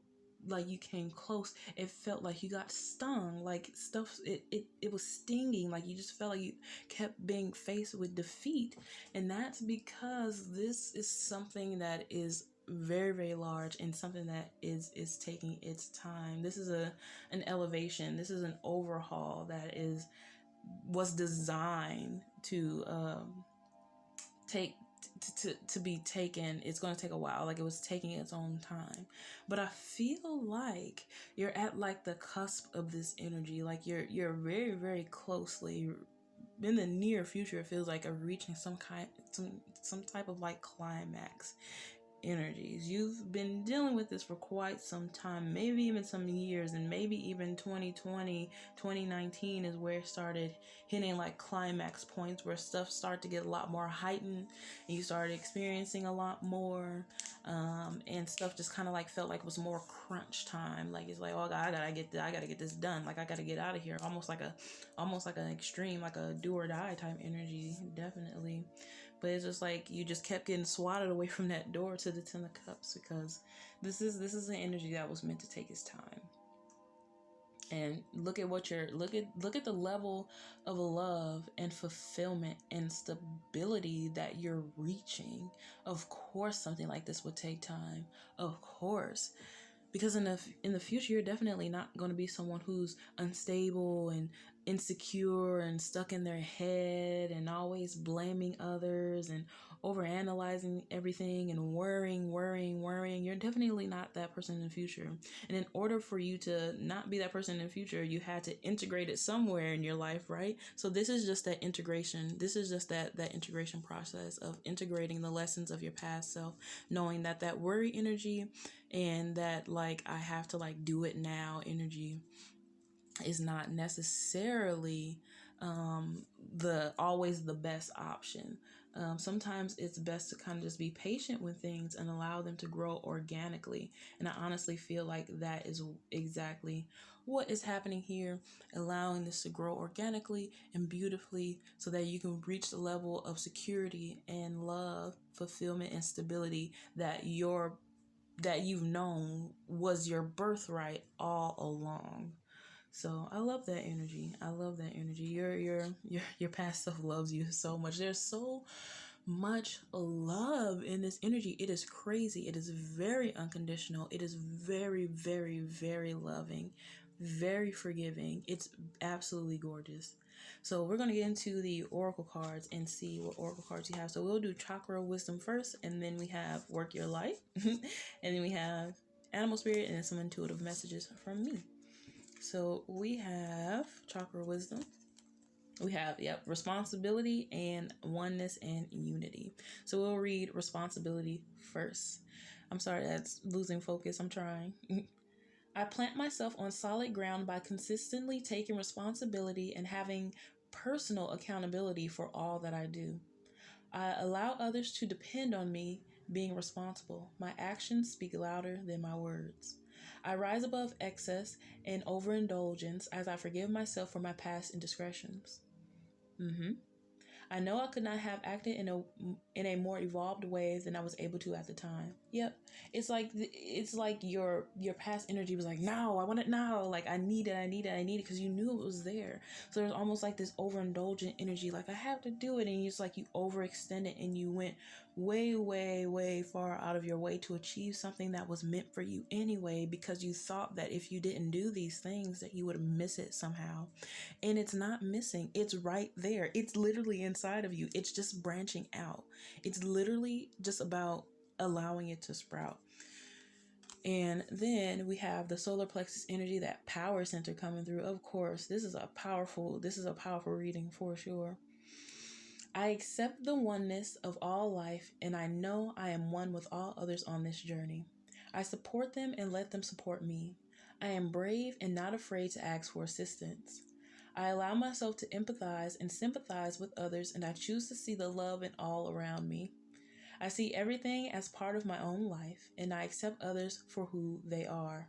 like you came close, it felt like you got stung, like stuff, it was stinging, like you just felt like you kept being faced with defeat. And that's because this is something that is very, very large, and something that is taking its time. This is an elevation, this is an overhaul that was designed to take to be taken. It's going to take a while, like it was taking its own time. But I feel like you're at like the cusp of this energy, like you're very, very closely in the near future. It feels like of reaching some type of like climax energies. You've been dealing with this for quite some time, maybe even some years, and maybe even 2020, 2019 is where it started hitting like climax points where stuff started to get a lot more heightened, and you started experiencing a lot more, and stuff just kind of like felt like it was more crunch time. Like, it's like, oh God, I gotta get this done. Like, I gotta get out of here. Almost like an extreme, like a do or die type energy, definitely. But it's just like you just kept getting swatted away from that door to the Ten of Cups, because this is an energy that was meant to take its time. And look at look at the level of love and fulfillment and stability that you're reaching. Of course something like this would take time. Of course. Because in the future, you're definitely not going to be someone who's unstable and insecure and stuck in their head and always blaming others and overanalyzing everything and worrying. You're definitely not that person in the future. And in order for you to not be that person in the future, you had to integrate it somewhere in your life, right? So this is just that integration. This is just that integration process of integrating the lessons of your past self, knowing that worry energy and that like I have to like do it now energy is not necessarily always the best option. Sometimes it's best to kind of just be patient with things and allow them to grow organically. And I honestly feel like that is exactly what is happening here, allowing this to grow organically and beautifully so that you can reach the level of security and love, fulfillment, and stability that you've known was your birthright all along. So I love that energy. I love that energy. Your past self loves you so much. There's so much love in this energy. It is crazy. It is very unconditional. It is very, very, very loving, very forgiving. It's absolutely gorgeous. So we're going to get into the oracle cards and see what oracle cards you have. So we'll do chakra wisdom first, and then we have work your life, and then we have animal spirit, and then some intuitive messages from me. So we have chakra wisdom. We have, responsibility and oneness and unity. So we'll read responsibility first. I'm sorry, that's losing focus. I'm trying. I plant myself on solid ground by consistently taking responsibility and having personal accountability for all that I do. I allow others to depend on me being responsible. My actions speak louder than my words. I rise above excess and overindulgence as I forgive myself for my past indiscretions. I know I could not have acted in a more evolved way than I was able to at the time. Yep. It's like your past energy was like, no, I want it now. Like, I need it because you knew it was there. So there's almost like this overindulgent energy, like I have to do it, and it's like you overextended and you went way, way, way far out of your way to achieve something that was meant for you anyway, because you thought that if you didn't do these things that you would miss it somehow. And it's not missing. It's right there. It's literally inside of you. It's just branching out. It's literally just about allowing it to sprout. And then we have the solar plexus energy, that power center coming through. Of course, this is a powerful reading for sure. I accept the oneness of all life, and I know I am one with all others on this journey. I support them and let them support me. I am brave and not afraid to ask for assistance. I allow myself to empathize and sympathize with others, and I choose to see the love in all around me. I see everything as part of my own life, and I accept others for who they are.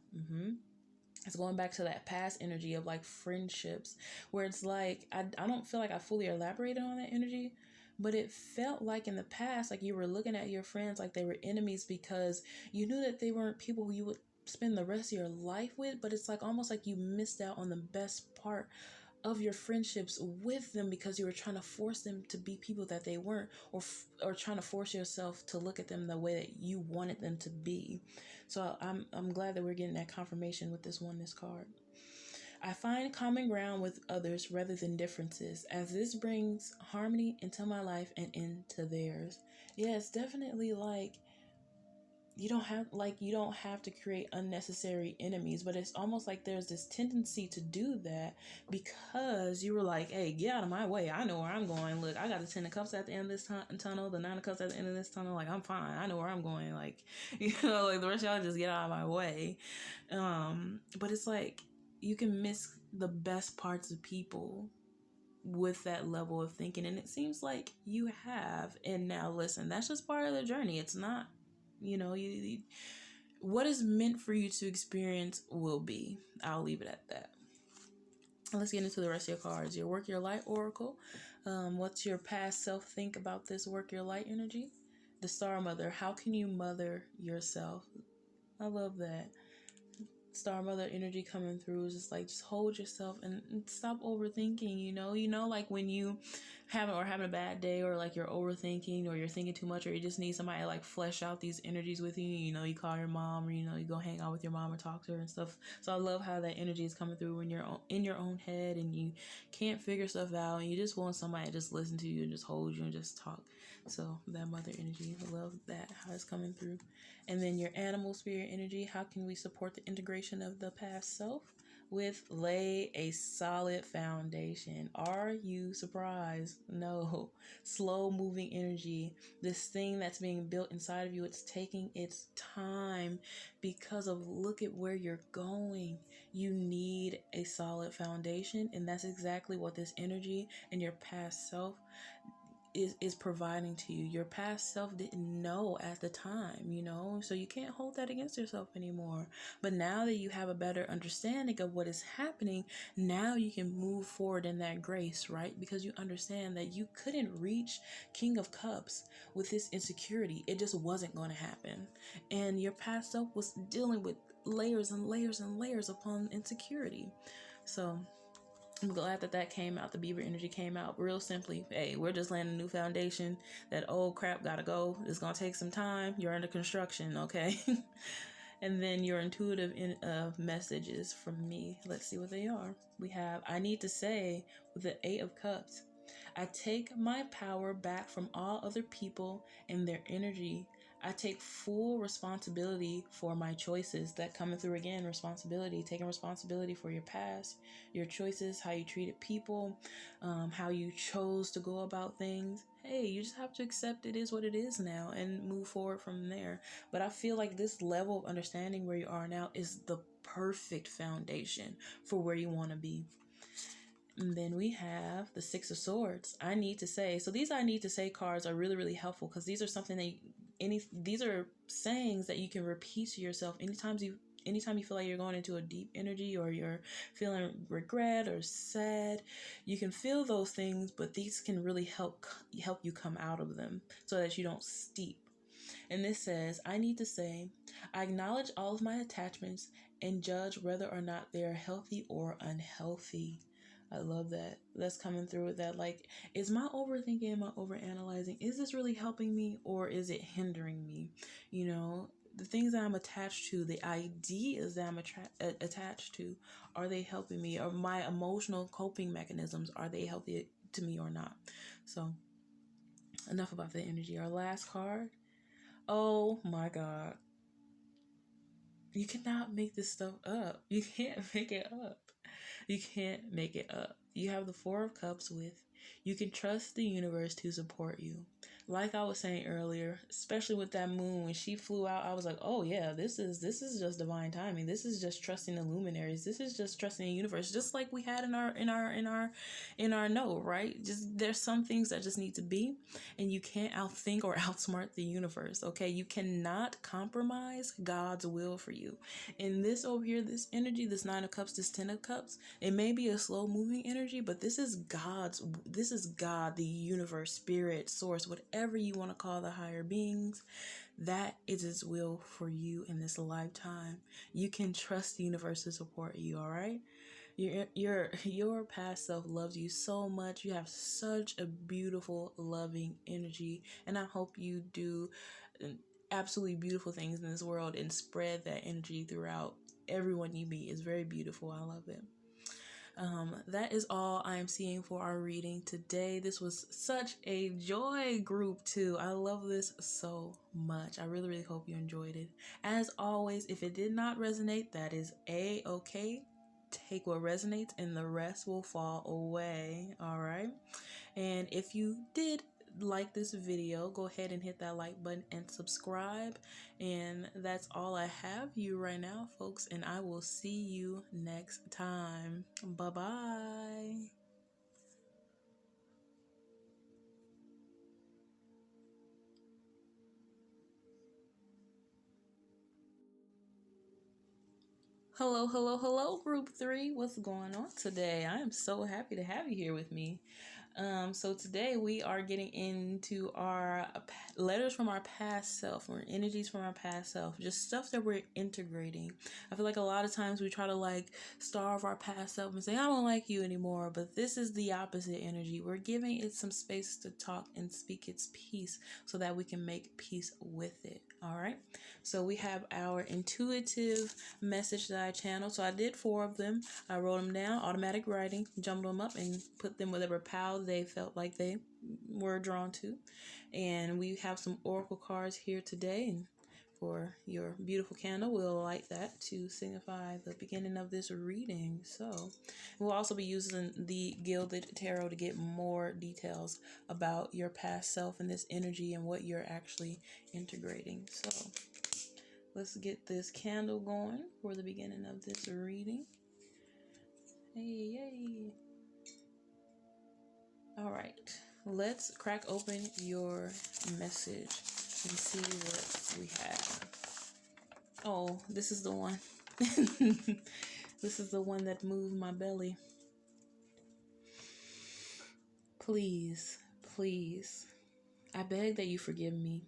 It's going back to that past energy of like friendships, where it's like, I don't feel like I fully elaborated on that energy, but it felt like in the past, like you were looking at your friends like they were enemies because you knew that they weren't people who you would spend the rest of your life with. But it's like almost like you missed out on the best part of your friendships with them because you were trying to force them to be people that they weren't, or trying to force yourself to look at them the way that you wanted them to be. So I'm glad that we're getting that confirmation with this oneness card. I find common ground with others rather than differences, as this brings harmony into my life and into theirs. Yeah, it's definitely like you don't have to create unnecessary enemies, but it's almost like there's this tendency to do that because you were like, hey, get out of my way, I know where I'm going. Look, I got the 10 of cups at the end of this tunnel, the 9 of cups at the end of this tunnel. Like, I'm fine, I know where I'm going. Like, like the rest of y'all just get out of my way. But it's like you can miss the best parts of people with that level of thinking, and it seems like you have. And now listen, that's just part of the journey. It's not, you what is meant for you to experience will be. I'll leave it at that. Let's get into the rest of your cards. Your work your light oracle. What's your past self think about this work your light energy? The star mother. How can you mother yourself? I love that. Star mother energy coming through is just like, just hold yourself and stop overthinking. Like when you having a bad day, or like you're overthinking, or you're thinking too much, or you just need somebody to like flesh out these energies with you. You call your mom, or you go hang out with your mom or talk to her and stuff. So I love how that energy is coming through when you're in your own head and you can't figure stuff out, and you just want somebody to just listen to you and just hold you and just talk. So that mother energy, I love that, how it's coming through. And then your animal spirit energy, how can we support the integration of the past self? With lay a solid foundation. Are you surprised? No. Slow moving energy. This thing that's being built inside of you, it's taking its time because of, look at where you're going. You need a solid foundation, and that's exactly what this energy and your past self is providing to you. Your past self didn't know at the time, so you can't hold that against yourself anymore. But now that you have a better understanding of what is happening, now you can move forward in that grace, right? Because you understand that you couldn't reach King of Cups with this insecurity. It just wasn't going to happen. And your past self was dealing with layers and layers and layers upon insecurity. So I'm glad that came out. The beaver energy came out real simply. Hey, we're just laying a new foundation. That old crap gotta go. It's gonna take some time. You're under construction, okay? And then your intuitive messages from me. Let's see what they are. We have, I need to say, with the 8 of Cups, I take my power back from all other people and their energy. I take full responsibility for my choices. That coming through again, responsibility, taking responsibility for your past, your choices, how you treated people, how you chose to go about things. Hey, you just have to accept it is what it is now and move forward from there. But I feel like this level of understanding where you are now is the perfect foundation for where you want to be. And then we have the 6 of Swords. I need to say. So these I need to say cards are really, really helpful because these are something that these are sayings that you can repeat to yourself anytime you feel like you're going into a deep energy, or you're feeling regret or sad. You can feel those things, but these can really help you come out of them so that you don't steep. And this says, I need to say, I acknowledge all of my attachments and judge whether or not they are healthy or unhealthy. I love that. That's coming through with that. Like, is my overthinking, am I overanalyzing? Is this really helping me, or is it hindering me? The things that I'm attached to, the ideas that I'm attached to, are they helping me? Or my emotional coping mechanisms, are they healthy to me or not? So, enough about the energy. Our last card. Oh my God. You cannot make this stuff up. You can't make it up. You can't make it up. You have the 4 of Cups with, you can trust the universe to support you. like I was saying earlier, especially with that moon when she flew out, I was like, oh yeah, this is just divine timing. This is just trusting the luminaries. This is just trusting the universe, just like we had in our note, right? Just there's some things that just need to be, and you can't outthink or outsmart the universe. Okay, you cannot compromise God's will for you. And this over here, this energy, this Nine of Cups, this Ten of Cups, it may be a slow moving energy, but this is God, the universe, spirit, source, whatever you want to call the higher beings. That is His will for you in this lifetime. You can trust the universe to support you, all right? Your past self loves you so much. You have such a beautiful, loving energy, and I hope you do absolutely beautiful things in this world and spread that energy throughout everyone you meet. It's very beautiful. I love it. That is all I am seeing for our reading today. This was such a joy, group 2. I love this so much. I really, really hope you enjoyed it. As always, if it did not resonate, that is A-okay. Take what resonates and the rest will fall away. All right. And if you did like this video, go ahead and hit that like button and subscribe. And that's all I have for you right now, folks, and I will see you next time. Bye bye. Hello, hello, hello, group 3. What's going on today? I am so happy to have you here with me. So today we are getting into our letters from our past self, or energies from our past self, just stuff that we're integrating. I feel like a lot of times we try to like starve our past self and say, I don't like you anymore, but this is the opposite energy. We're giving it some space to talk and speak its piece so that we can make peace with it. All right. So we have our intuitive message that I channeled. So I did 4 of them. I wrote them down, automatic writing, jumbled them up, and put them whatever pile they felt like they were drawn to. And we have some oracle cards here today. And for your beautiful candle, we'll light that to signify the beginning of this reading. So we'll also be using the Gilded Tarot to get more details about your past self and this energy and what you're actually integrating. So let's get this candle going for the beginning of this reading. Hey, yay. All right, let's crack open your message and see what we have. Oh, this is the one. This is the one that moved my belly. Please, please, I beg that you forgive me.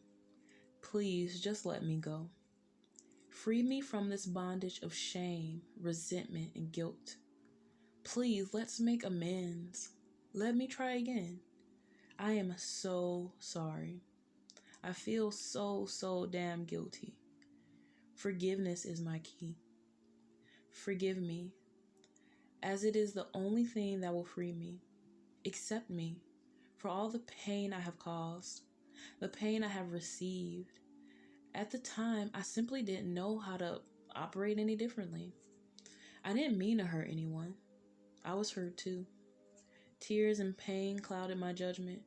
Please, just let me go. Free me from this bondage of shame, resentment, and guilt. Please, let's make amends. Let me try again. I am so sorry. I feel so damn guilty. Forgiveness is my key. Forgive me, as it is the only thing that will free me. Accept me for all the pain I have caused, the pain I have received. At the time, I simply didn't know how to operate any differently. I didn't mean to hurt anyone. I was hurt too. Tears and pain clouded my judgment,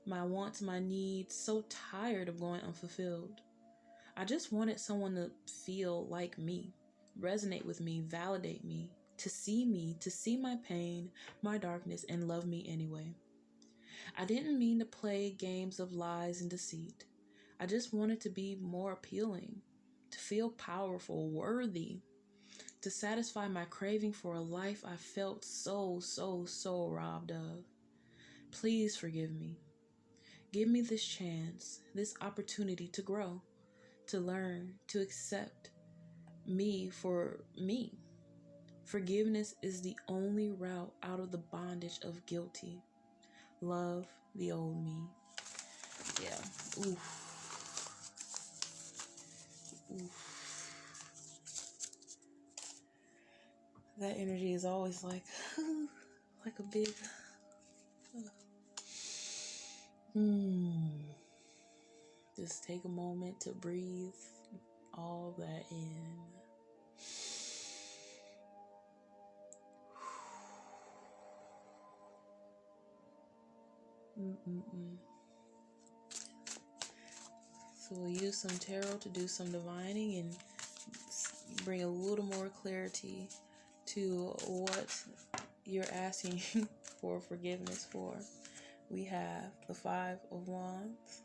my wants, my needs, so tired of going unfulfilled. I just wanted someone to feel like me, resonate with me, validate me, to see my pain, my darkness, and love me anyway. I didn't mean to play games of lies and deceit. I just wanted to be more appealing, to feel powerful, worthy, to satisfy my craving for a life I felt so robbed of. Please forgive me. Give me this chance, this opportunity to grow, to learn, to accept me for me. Forgiveness is the only route out of the bondage of guilty. Love, the old me. Yeah. Oof. Oof. That energy is always like, like a big. Just take a moment to breathe all that in. So we'll use some tarot to do some divining and bring a little more clarity to what you're asking for forgiveness for. We have the Five of Wands.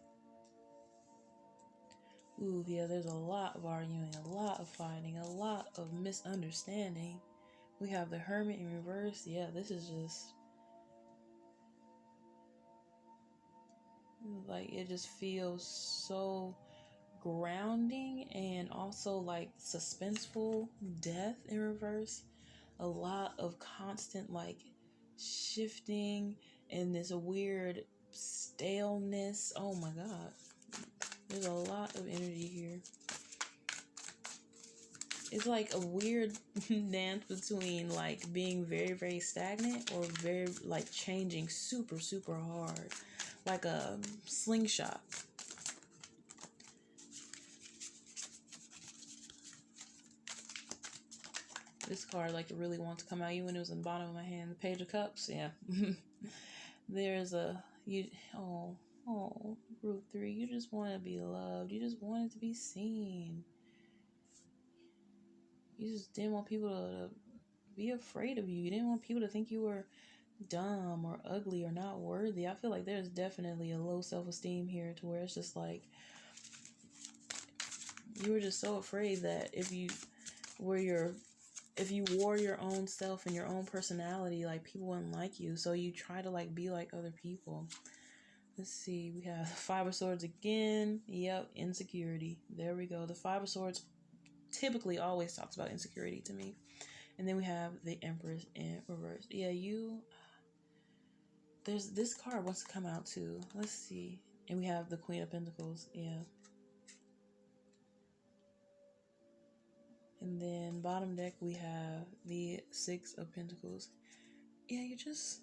Ooh, yeah, there's a lot of arguing, a lot of fighting, a lot of misunderstanding. We have the Hermit in reverse. Yeah, this is just like, it just feels so grounding and also like suspenseful. Death in reverse. A lot of constant like shifting and this weird staleness. Oh my god. There's a lot of energy here. It's like a weird dance between like being very, very stagnant or very like changing super, super hard. Like a slingshot. This card like it really wants to come out even when it was in the bottom of my hand. The Page of Cups, yeah. There's a group 3. You just want to be loved. You just wanted to be seen. You just didn't want people to be afraid of you. You didn't want people to think you were dumb or ugly or not worthy. I feel like there's definitely a low self-esteem here to where it's just like you were just so afraid that if you wore your own self and your own personality, like people wouldn't like you. So you try to like be like other people. Let's see, we have Five of Swords again. Yep, insecurity. There we go. The Five of Swords typically always talks about insecurity to me. And then we have the Empress in reverse. Yeah, there's this card wants to come out too. Let's see. And we have the Queen of Pentacles. Yeah. And then bottom deck we have the Six of Pentacles. Yeah, you just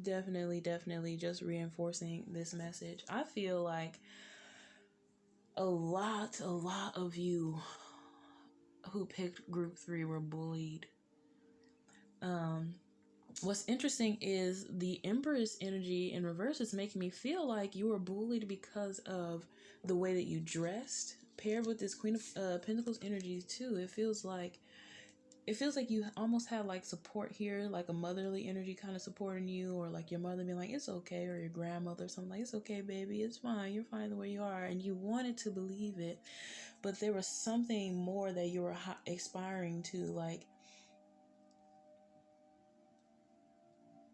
definitely just reinforcing this message. I feel like a lot of you who picked group 3 were bullied. What's interesting is the Empress energy in reverse is making me feel like you were bullied because of the way that you dressed, paired with this Queen of Pentacles energy too. It feels like you almost had like support here, like a motherly energy kind of supporting you, or like your mother being like, it's okay, or your grandmother or something like, it's okay, baby, it's fine, you're fine the way you are. And you wanted to believe it, but there was something more that you were aspiring to. Like,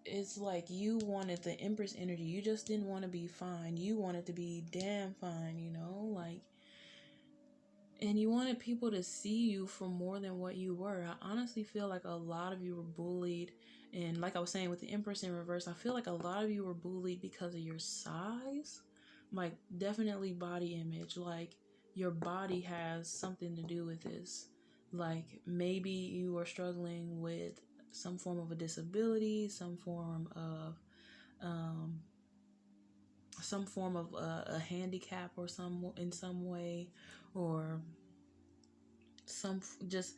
it's like you wanted the Empress energy. You just didn't want to be fine. You wanted to be damn fine, like, and you wanted people to see you for more than what you were. I honestly feel like a lot of you were bullied. And like I was saying with the Empress in reverse, I feel like a lot of you were bullied because of your size. Like, definitely body image. Like, your body has something to do with this. Like, maybe you are struggling with some form of a disability, some form of a handicap or in some way, or some just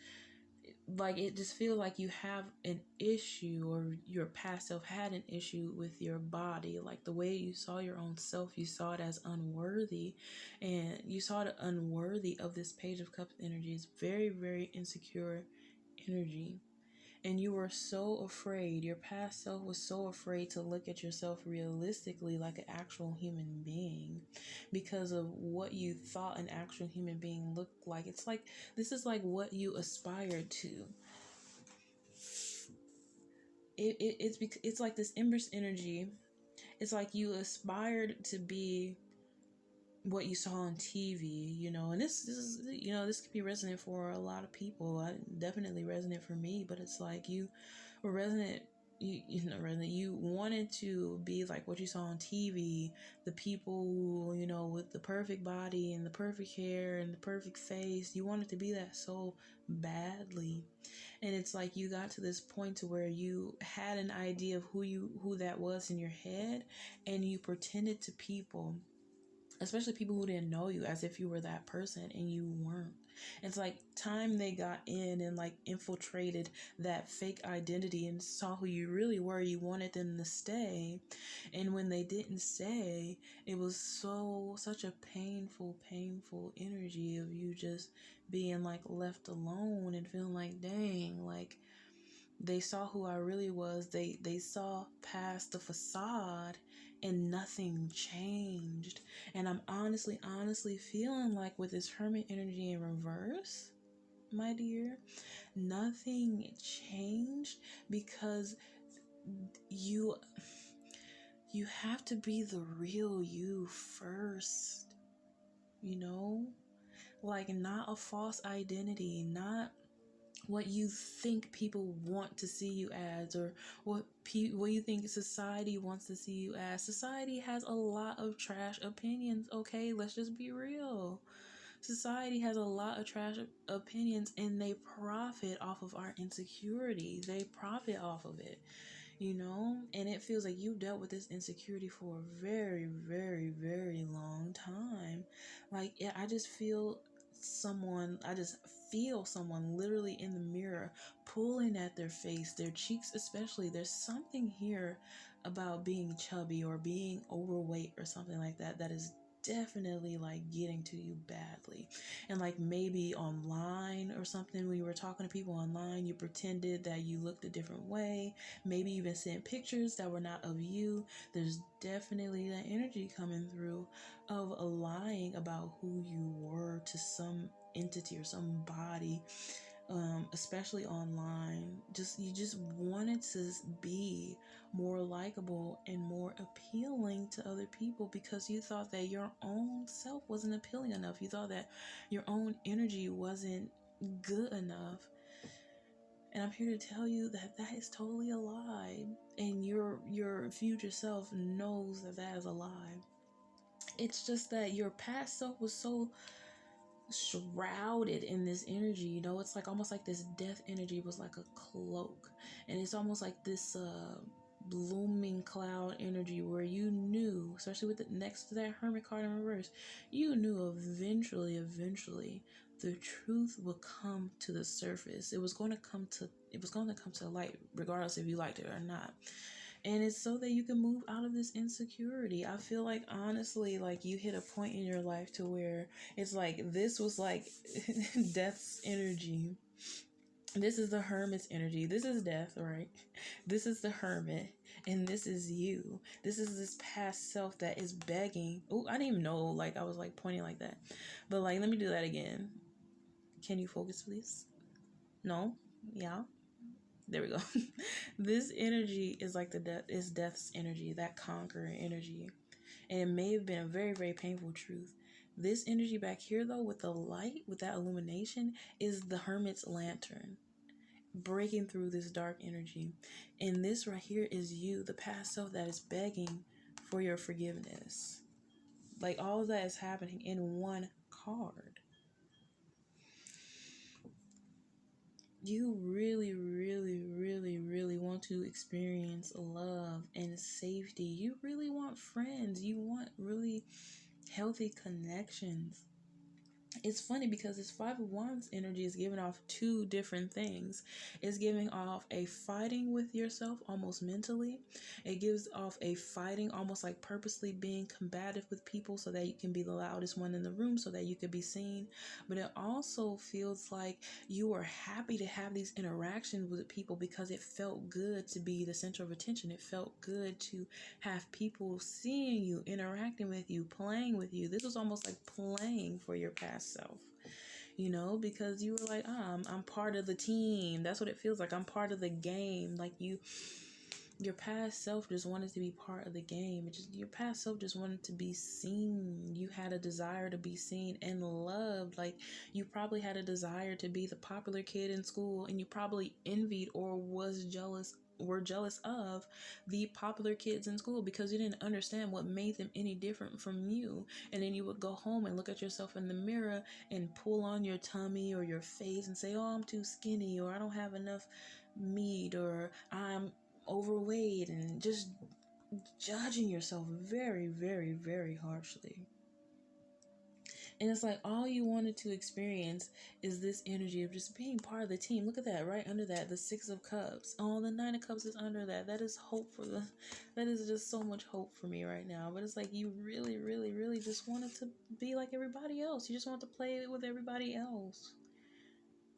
like, it just feels like you have an issue, or your past self had an issue with your body. Like, the way you saw your own self, you saw it as unworthy, and you saw it unworthy of this Page of Cups energy. It's very, very insecure energy. And you were so afraid, your past self was so afraid to look at yourself realistically like an actual human being because of what you thought an actual human being looked like. It's like, this is like what you aspired to. It's like this Empress energy. It's like you aspired to be what you saw on TV, and this is, this could be resonant for a lot of people. I definitely resonate for me, but it's like you were resonant. You wanted to be like what you saw on TV, the people, with the perfect body and the perfect hair and the perfect face. You wanted to be that so badly. And it's like you got to this point to where you had an idea of who that was in your head, and you pretended to people, especially people who didn't know you, as if you were that person, and you weren't. It's like time they got in and like infiltrated that fake identity and saw who you really were, you wanted them to stay. And when they didn't stay, it was such a painful energy of you just being like left alone and feeling like, dang, like they saw who I really was. They saw past the facade and nothing changed. And I'm honestly feeling like with this hermit energy in reverse, my dear, nothing changed because you you have to be the real you first, you know? Like not a false identity, not what you think people want to see you as, or what you think society wants to see you as. Society has a lot of trash opinions, okay? Let's just be real. Society has a lot of trash opinions and they profit off of our insecurity. They profit off of it, you know? And it feels like you've dealt with this insecurity for a very long time. Like, yeah, I just feel someone literally in the mirror pulling at their face, their cheeks especially. There's something here about being chubby or being overweight or something like that that is definitely like getting to you badly. And like maybe online or something, when you were talking to people online, you pretended that you looked a different way. Maybe even sent pictures that were not of you. There's definitely that energy coming through of lying about who you were to some entity or somebody, especially online. You just wanted to be more likable and more appealing to other people because you thought that your own self wasn't appealing enough. You thought that your own energy wasn't good enough. And I'm here to tell you that that is totally a lie. And your future self knows that that is a lie. It's just that your past self was so shrouded in this energy, you know. It's like almost like this death energy was like a cloak, and it's almost like this blooming cloud energy where you knew, especially with it next to that hermit card in reverse, you knew eventually the truth would come to the surface. It was going to come to light regardless if you liked it or not. And it's so that you can move out of this insecurity. I feel like honestly, like you hit a point in your life to where it's like this was like death's energy. This is the hermit's energy. This is death, right? This is the hermit, and this is you. This is this past self that is begging. Oh, I didn't even know like I was like pointing like that. But like let me do that again. Can you focus please? No? Yeah. There we go. This energy is like death's energy, that conquering energy. And it may have been a very painful truth. This energy back here though, with the light, with that illumination, is the hermit's lantern breaking through this dark energy. And this right here is you, the past self that is begging for your forgiveness. Like all of that is happening in one card. You really want to experience love and safety. You really want friends. You want really healthy connections. It's funny because this Five of Wands energy is giving off two different things. It's giving off a fighting with yourself almost mentally. It gives off a fighting almost like purposely being combative with people so that you can be the loudest one in the room so that you could be seen. But it also feels like you are happy to have these interactions with people because it felt good to be the center of attention. It felt good to have people seeing you, interacting with you, playing with you. This was almost like playing for your past self, you know, because you were like, I'm part of the team. That's what it feels like. I'm part of the game. Like your past self just wanted to be part of the game. Your past self just wanted to be seen. You had a desire to be seen and loved. Like you probably had a desire to be the popular kid in school, and you probably envied or were jealous of the popular kids in school because you didn't understand what made them any different from you. And then you would go home and look at yourself in the mirror and pull on your tummy or your face and say, oh, I'm too skinny, or I don't have enough meat, or I'm overweight, and just judging yourself very harshly. And it's like all you wanted to experience is this energy of just being part of the team. Look at that, right under that, the Six of Cups. Oh, the Nine of Cups is under that. That is hope for the, that is just so much hope for me right now. But it's like you really, really, really just wanted to be like everybody else. You just want to play with everybody else.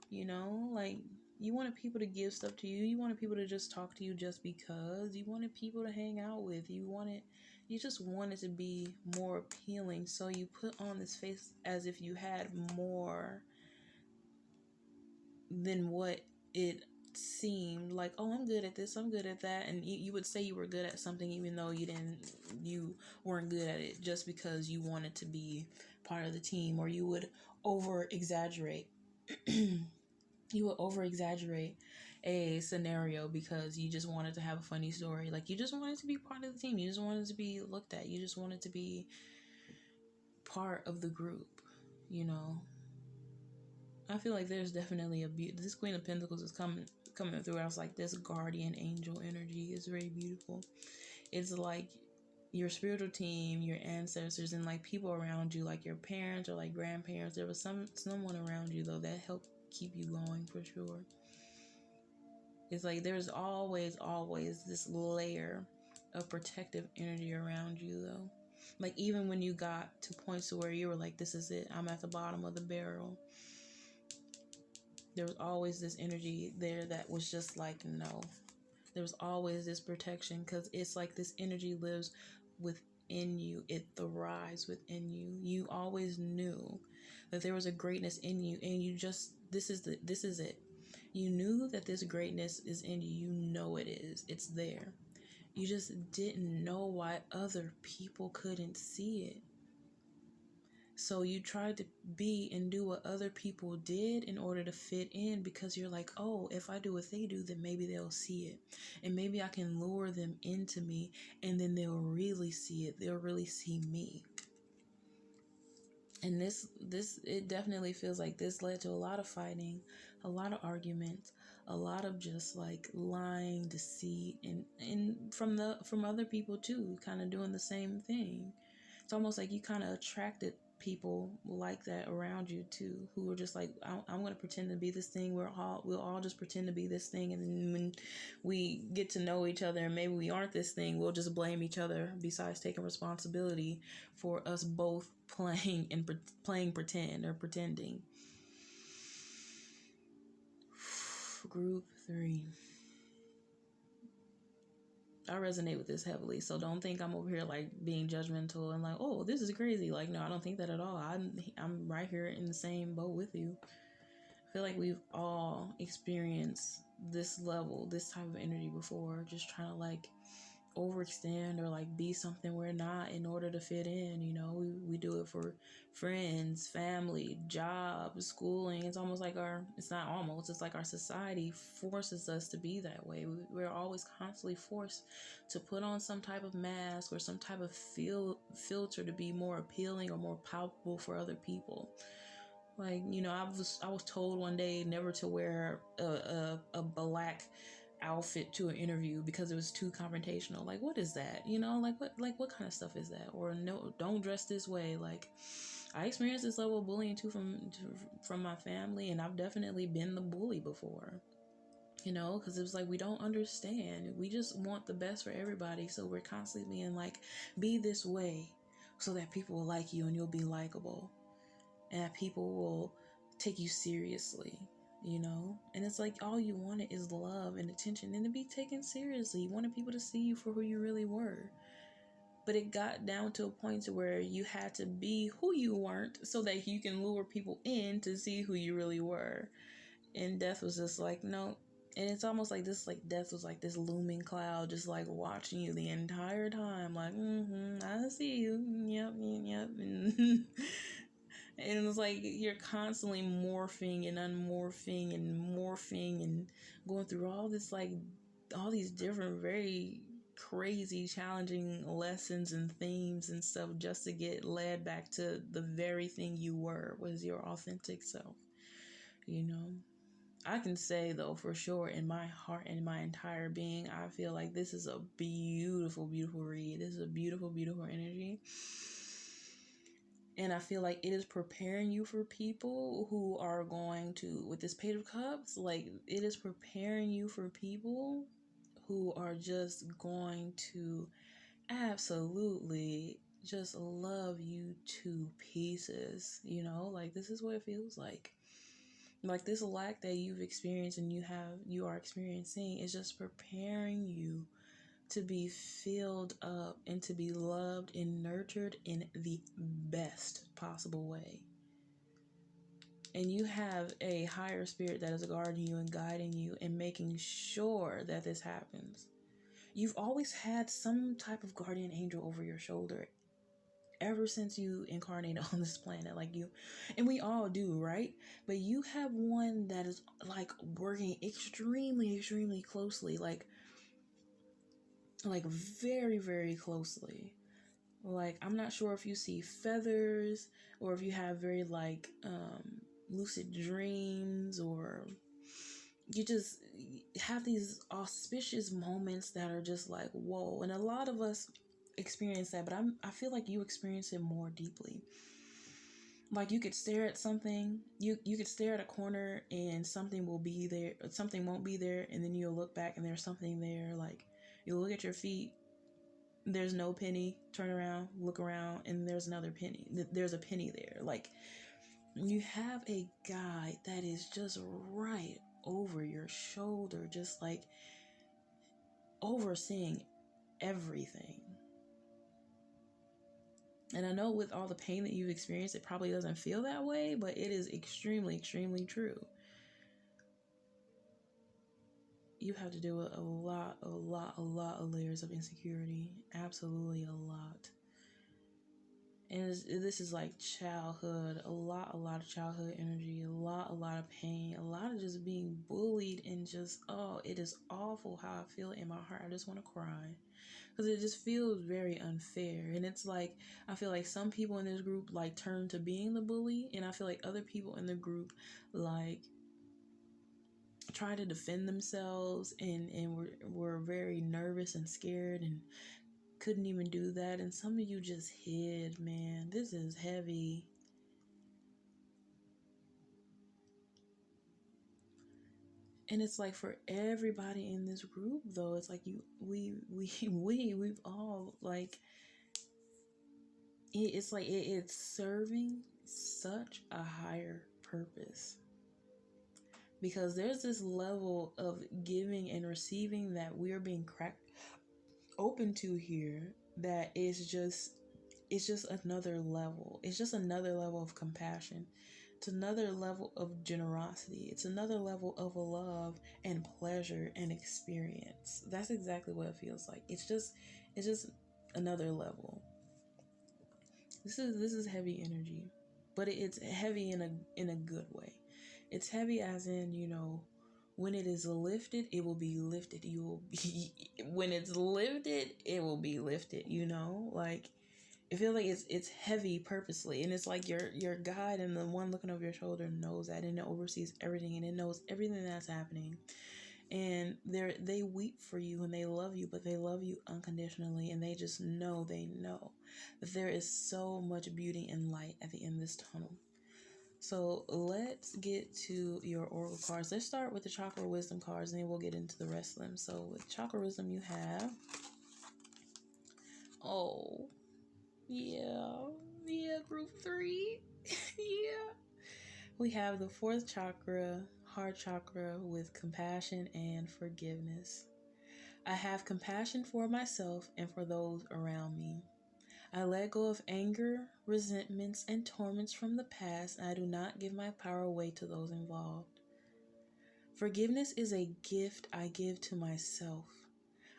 You know, like you wanted people to give stuff to you. You wanted people to just talk to you just because. You wanted people to hang out with. You just wanted to be more appealing. So you put on this face as if you had more than what it seemed. Like, oh, I'm good at this, I'm good at that. And you would say you were good at something even though you weren't good at it, just because you wanted to be part of the team. Or you would over exaggerate. You would over exaggerate a scenario because you just wanted to have a funny story. Like, you just wanted to be part of the team. You just wanted to be looked at. You just wanted to be part of the group, you know. I feel like there's definitely this Queen of Pentacles is coming through. I was like, this guardian angel energy is very beautiful. It's like your spiritual team, your ancestors, and like people around you, like your parents or like grandparents. There was someone around you though that helped keep you going for sure. It's like there's always this layer of protective energy around you though. Like even when you got to points to where you were like, this is it, I'm at the bottom of the barrel, there was always this energy there that was just like, no. There was always this protection, because it's like this energy lives within you. It thrives within you. You always knew that there was a greatness in you, and you just, this is it. You knew that this greatness is in you. You know it is. It's there. You just didn't know why other people couldn't see it. So you tried to be and do what other people did in order to fit in, because you're like, oh, if I do what they do, then maybe they'll see it. And maybe I can lure them into me, and then they'll really see it. They'll really see me. And this it definitely feels like this led to a lot of fighting, a lot of arguments, a lot of just like lying, deceit, and from other people too, kind of doing the same thing. It's almost like you kind of attracted people like that around you too, who were just like, I'm going to pretend to be this thing. We'll all just pretend to be this thing, and then when we get to know each other and maybe we aren't this thing, we'll just blame each other, besides taking responsibility for us both playing pretend or pretending. Group 3. I resonate with this heavily, so don't think I'm over here like being judgmental and like, oh, this is crazy. Like, no, I don't think that at all. I'm right here in the same boat with you. I feel like we've all experienced this level, this type of energy before, just trying to like overextend or like be something we're not in order to fit in. You know, we do it for friends, family, jobs, schooling. It's almost like it's like our society forces us to be that way. We're always constantly forced to put on some type of mask or some type of filter to be more appealing or more palpable for other people. Like, you know, I was told one day never to wear a black outfit to an interview because it was too confrontational. Like, what is that? You know, like what kind of stuff is that? Or no, don't dress this way. Like, I experienced this level of bullying too from my family, and I've definitely been the bully before. You know, because it was like, we don't understand. We just want the best for everybody, so we're constantly being like, be this way so that people will like you and you'll be likable, and that people will take you seriously. You know, and it's like all you wanted is love and attention and to be taken seriously. You wanted people to see you for who you really were. But it got down to a point to where you had to be who you weren't so that you can lure people in to see who you really were. And death was just like, no. And it's almost like this, like death was like this looming cloud, just like watching you the entire time. Like, I see you. Yep. And and it was like you're constantly morphing and unmorphing and morphing and going through all these different, very crazy, challenging lessons and themes and stuff, just to get led back to the very thing you was your authentic self. You know, I can say though for sure, in my heart and my entire being, I feel like this is a beautiful, beautiful read. This is a beautiful, beautiful energy. And I feel like it is preparing you for people who are going to, with this Page of Cups, like it is preparing you for people who are just going to absolutely just love you to pieces. You know, like this is what it feels like. Like this lack that you've experienced and you are experiencing is just preparing you to be filled up and to be loved and nurtured in the best possible way. And you have a higher spirit that is guarding you and guiding you and making sure that this happens. You've always had some type of guardian angel over your shoulder ever since you incarnated on this planet, like you, and we all do, right? But you have one that is like working extremely closely, like very, very closely. Like, I'm not sure if you see feathers or if you have very like lucid dreams, or you just have these auspicious moments that are just like, whoa. And a lot of us experience that, but I feel like you experience it more deeply. Like you could stare at something, you could stare at a corner and something will be there, something won't be there, and then you'll look back and there's something there. Like you'll look at your feet, there's no penny, turn around, look around, and there's another penny. There's a penny there. Like you have a guide that is just right over your shoulder, just like overseeing everything. And I know with all the pain that you've experienced, it probably doesn't feel that way, but it is extremely true. You have to deal with a lot of layers of insecurity. Absolutely a lot. And this is like childhood, a lot of childhood energy, a lot of pain, a lot of just being bullied, and just, oh, it is awful how I feel in my heart. I just want to cry because it just feels very unfair. And it's like, I feel like some people in this group like turn to being the bully, and I feel like other people in the group like try to defend themselves and were very nervous and scared and couldn't even do that. And some of you just hid, man. This is heavy. And it's like for everybody in this group though, it's like we've all like it's like it's serving such a higher purpose, because there's this level of giving and receiving that we're being cracked open to here, that is just, it's just another level. It's just another level of compassion. It's another level of generosity. It's another level of love and pleasure and experience. That's exactly what it feels like. It's just another level. This is heavy energy, but it's heavy in a good way. It's heavy as in, you know, when it is lifted, it will be lifted. You will be when it's lifted, it will be lifted. You know, like it feels like it's heavy purposely, and it's like your guide and the one looking over your shoulder knows that, and it oversees everything, and it knows everything that's happening. And they weep for you and they love you, but they love you unconditionally, and they just know that there is so much beauty and light at the end of this tunnel. So let's get to your oracle cards. Let's start with the Chakra Wisdom cards, and then we'll get into the rest of them. So with Chakra Wisdom, you have, oh yeah, group 3. Yeah, we have the 4th chakra, heart chakra, with compassion and forgiveness. I have compassion for myself and for those around me. I let go of anger, resentments, and torments from the past, and I do not give my power away to those involved. Forgiveness is a gift I give to myself.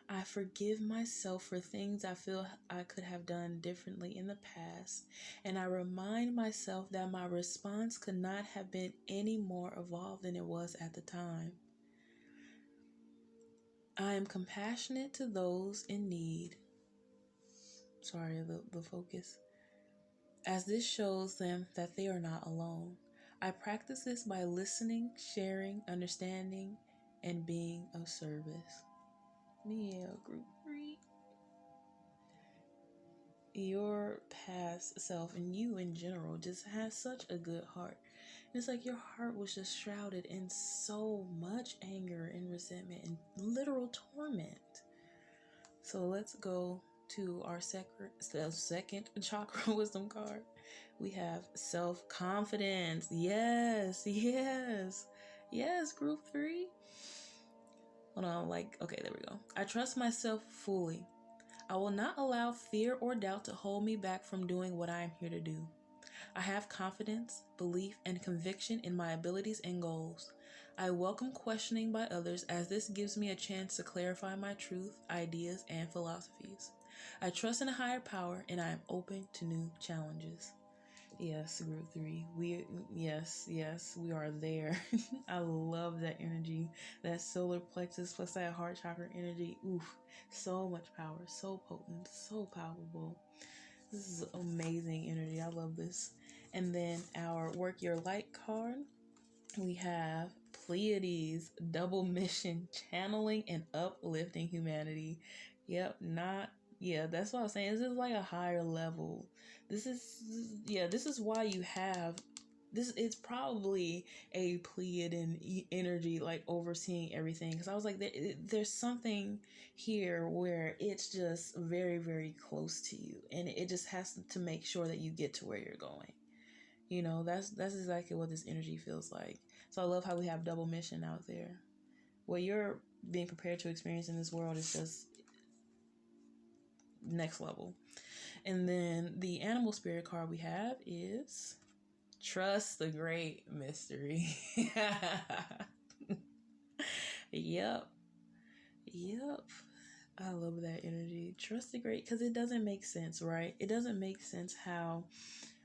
I forgive myself for things I feel I could have done differently in the past, and I remind myself that my response could not have been any more evolved than it was at the time. I am compassionate to those in need. Sorry, the focus. As this shows them that they are not alone. I practice this by listening, sharing, understanding, and being of service. Yeah, group 3. your past self and you in general just has such a good heart. It's like your heart was just shrouded in so much anger and resentment and literal torment. So let's go to our second chakra wisdom card. We have self-confidence. Yes, yes, yes, group 3. Hold on, okay, there we go. I trust myself fully. I will not allow fear or doubt to hold me back from doing what I am here to do. I have confidence, belief, and conviction in my abilities and goals. I welcome questioning by others as this gives me a chance to clarify my truth, ideas, and philosophies. I trust in a higher power and I am open to new challenges. Yes, group 3. Yes, we are there. I love that energy. That solar plexus plus that heart chakra energy. Oof, so much power, so potent, so palpable. This is amazing energy. I love this. And then our work your light card, we have Pleiades, double mission, channeling and uplifting humanity. Yep, that's what I was saying. This is like a higher level. This is why you have this. It's probably a Pleiadian energy, like overseeing everything. Because I was like, there's something here where it's just very, very close to you, and it just has to make sure that you get to where you're going. That's exactly what this energy feels like. So I love how we have double mission out there. What you're being prepared to experience in this world is just next level. And then the animal spirit card we have is Trust the Great Mystery. Yep. I love that energy. Trust the great, because it doesn't make sense, right? It doesn't make sense how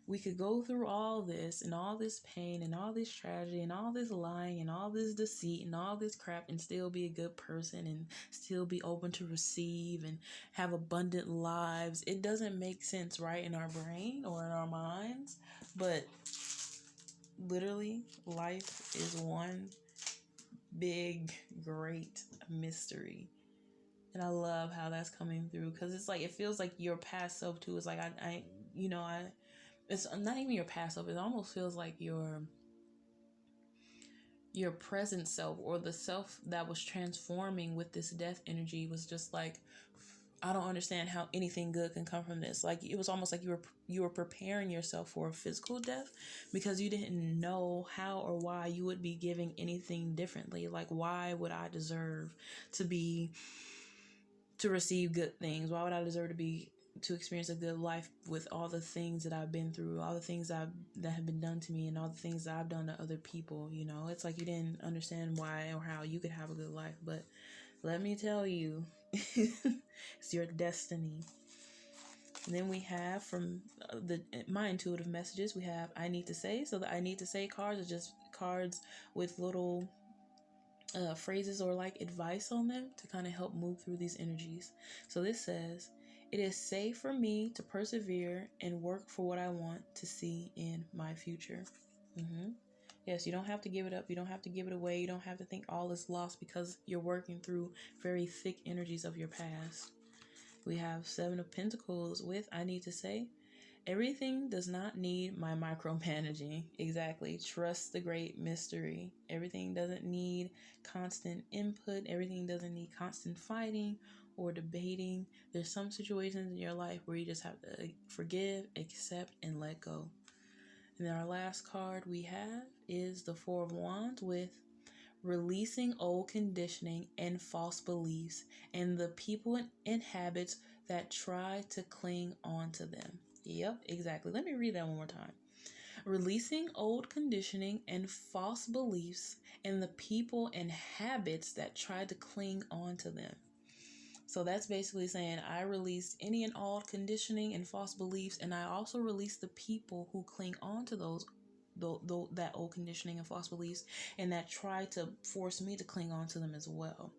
we could go through all this and all this pain and all this tragedy and all this lying and all this deceit and all this crap and still be a good person and still be open to receive and have abundant lives. It doesn't make sense, right, in our brain or in our minds. But literally, life is one big, great mystery. And I love how that's coming through, because it's like, it feels like your past self too is like, it's not even your past self. It almost feels like your present self, or the self that was transforming with this death energy, was just like, I don't understand how anything good can come from this. Like, it was almost like you were preparing yourself for a physical death, because you didn't know how or why you would be giving anything differently. Like, why would I deserve to receive good things? Why would I deserve to experience a good life with all the things that I've been through, all the things that have been done to me, and all the things that I've done to other people? It's like you didn't understand why or how you could have a good life. But let me tell you, it's your destiny. And then we have from my intuitive messages, we have I need to say. So the I need to say cards are just cards with little phrases or like advice on them to kind of help move through these energies. So this says, it is safe for me to persevere and work for what I want to see in my future. Yes, you don't have to give it up. You don't have to give it away. You don't have to think all is lost, because you're working through very thick energies of your past. We have 7 of Pentacles with I need to say, everything does not need my micromanaging. Exactly. Trust the great mystery. Everything doesn't need constant input. Everything doesn't need constant fighting or debating. There's some situations in your life where you just have to forgive, accept, and let go. And then our last card we have is the 4 of Wands with releasing old conditioning and false beliefs and the people and habits that try to cling on to them. Yep, exactly. Let me read that one more time. Releasing old conditioning and false beliefs and the people and habits that try to cling on to them. So that's basically saying I release any and all conditioning and false beliefs, and I also release the people who cling on to that old conditioning and false beliefs, and that try to force me to cling on to them as well.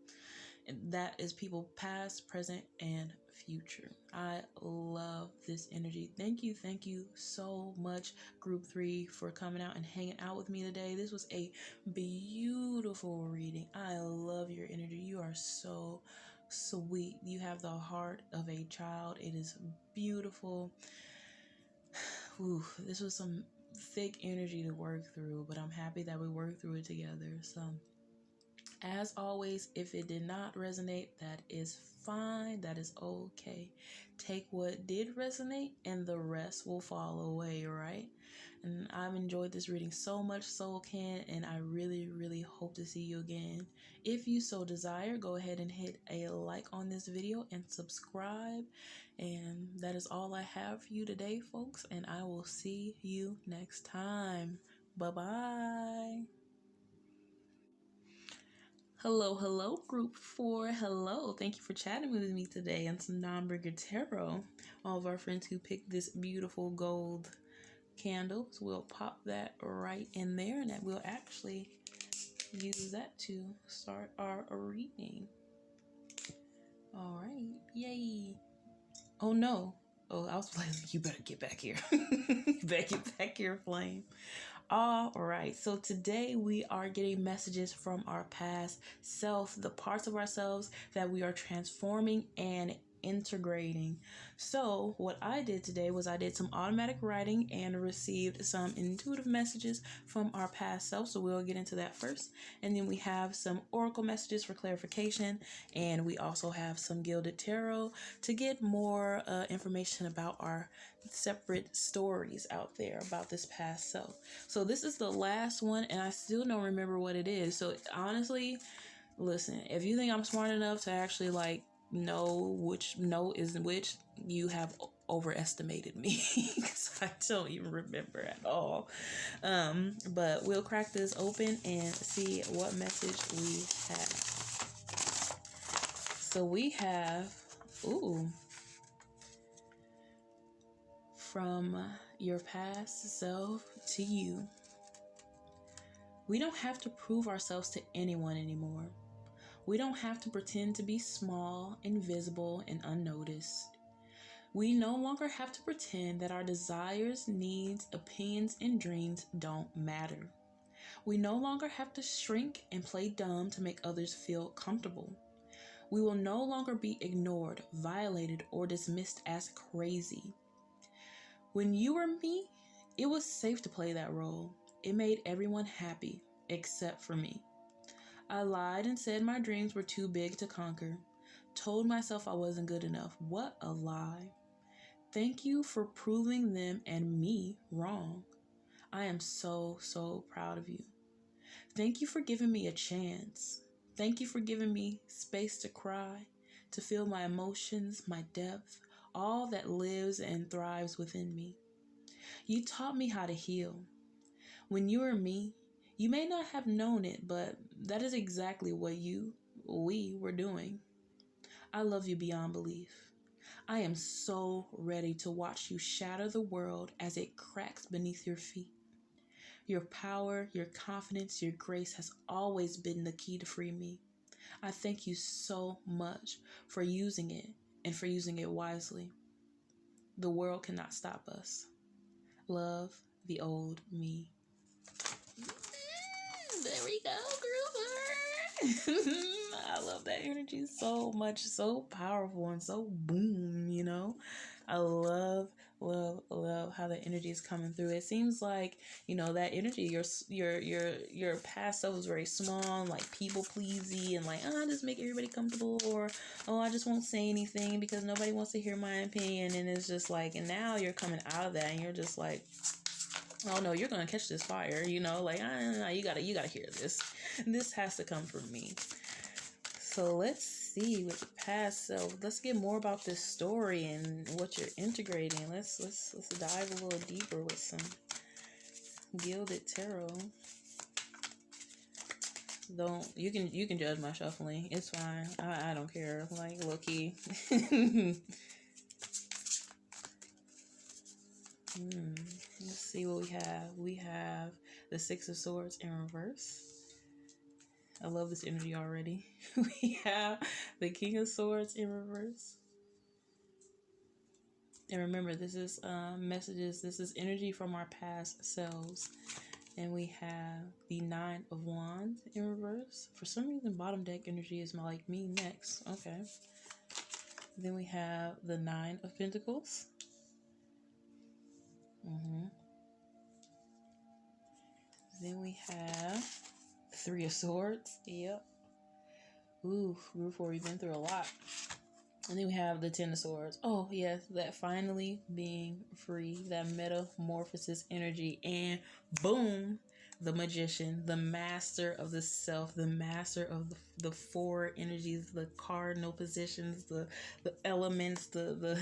And that is people past, present, and future. I love this energy. Thank you so much, group 3, for coming out and hanging out with me today. This was a beautiful reading. I love your energy. You are so sweet. You have the heart of a child. It is beautiful. Ooh, this was some thick energy to work through, but I'm happy that we worked through it together. So, as always, if it did not resonate, that is fine. That is okay. Take what did resonate and the rest will fall away, right? And I've enjoyed this reading so much, Soul Can, and I really, really hope to see you again. If you so desire, go ahead and hit a like on this video and subscribe. And that is all I have for you today, folks, and I will see you next time. Bye-bye. Hello, group 4. Hello. Thank you for chatting with me today on some non-burger tarot. All of our friends who picked this beautiful gold candles, we'll pop that right in there, and that we'll actually use that to start our reading. All right. Yay. Oh, no. Oh, I was like, you better get back here. You better get back here, Flame. All right, so today we are getting messages from our past self, the parts of ourselves that we are transforming and integrating. So what I did today was I did some automatic writing and received some intuitive messages from our past self. So we'll get into that first. And then we have some oracle messages for clarification. And we also have some Gilded Tarot to get more information about our separate stories out there about this past self. So this is the last one, and I still don't remember what it is. So honestly, listen, if you think I'm smart enough to actually like know which note is which, you have overestimated me because I don't even remember at all. But we'll crack this open and see what message we have. So we have, from your past self to you. We don't have to prove ourselves to anyone anymore. We don't have to pretend to be small, invisible, and unnoticed. We no longer have to pretend that our desires, needs, opinions, and dreams don't matter. We no longer have to shrink and play dumb to make others feel comfortable. We will no longer be ignored, violated, or dismissed as crazy. When you were me, it was safe to play that role. It made everyone happy, except for me. I lied and said my dreams were too big to conquer. Told myself I wasn't good enough. What a lie. Thank you for proving them and me wrong. I am so proud of you. Thank you for giving me a chance. Thank you for giving me space to cry, to feel my emotions, my depth, all that lives and thrives within me. You taught me how to heal. When you were me, you may not have known it, but that is exactly what we were doing. I love you beyond belief. I am so ready to watch you shatter the world as it cracks beneath your feet. Your power, your confidence, your grace has always been the key to free me. I thank you so much for using it and for using it wisely. The world cannot stop us. Love, the old me. There we go, group. I love that energy so much. So powerful and so boom, you know. I love how the energy is coming through. It seems like, you know, that energy, your past self was very small, like people pleasy, and like, oh, I just make everybody comfortable, or oh, I just won't say anything because nobody wants to hear my opinion. And it's just like, and now you're coming out of that and you're just like, oh no, you're gonna catch this fire, you know, like, you gotta hear this. This has to come from me. So let's see with the past self. Let's get more about this story and what you're integrating. Let's dive a little deeper with some Gilded Tarot. You can judge my shuffling. It's fine. I don't care. Like, low key. Let's see what we have. We have the Six of Swords in reverse. I love this energy already. We have the King of Swords in reverse. And remember, this is messages. This is energy from our past selves. And we have the Nine of Wands in reverse. For some reason, bottom deck energy is like me next. Okay. Then we have the Nine of Pentacles. Then we have Three of Swords. Yep. Ooh, group 4, we've been through a lot. And then we have the Ten of Swords. Oh, yes, that finally being free, that metamorphosis energy. And boom, the Magician, the master of the self, the master of the four energies, the cardinal positions, the elements, the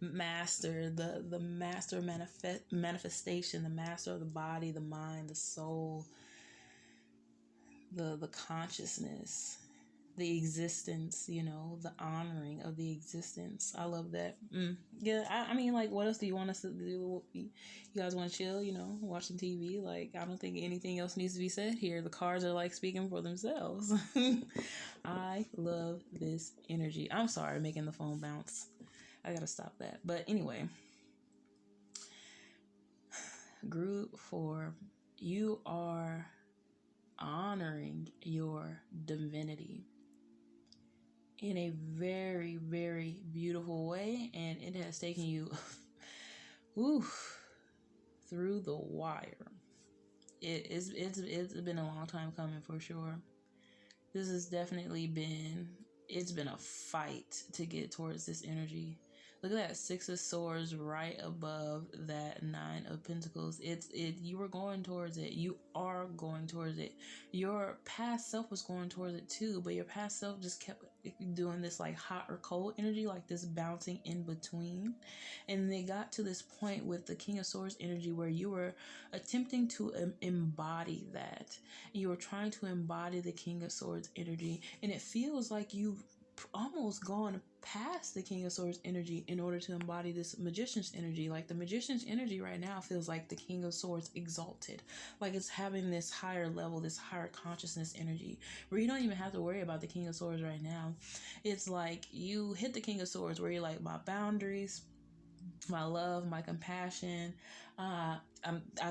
master, the master manifestation, the master of the body, the mind, the soul, the consciousness, the existence, the honoring of the existence. I love that. Yeah, I mean, like, what else do you want us to do? You guys want to chill, watch some TV? Like, I don't think anything else needs to be said here. The cards are like speaking for themselves. I love this energy. I'm sorry, making the phone bounce. I gotta stop that. But anyway, group 4, you are honoring your divinity in a very, very beautiful way, and it has taken you through the wire. It's been a long time coming, for sure. This has definitely been a fight to get towards this energy. Look at that Six of Swords right above that Nine of Pentacles. You were going towards it. You are going towards it. Your past self was going towards it too, but your past self just kept doing this like hot or cold energy, like this bouncing in between. And they got to this point with the King of Swords energy where you were attempting to embody that. You were trying to embody the King of Swords energy, and it feels like you've almost gone past the King of Swords energy in order to embody this Magician's energy. Like, the Magician's energy right now feels like the King of Swords exalted, like it's having this higher level, this higher consciousness energy where you don't even have to worry about the King of Swords right now. It's like you hit the King of Swords where you're like, my boundaries, my love, my compassion. I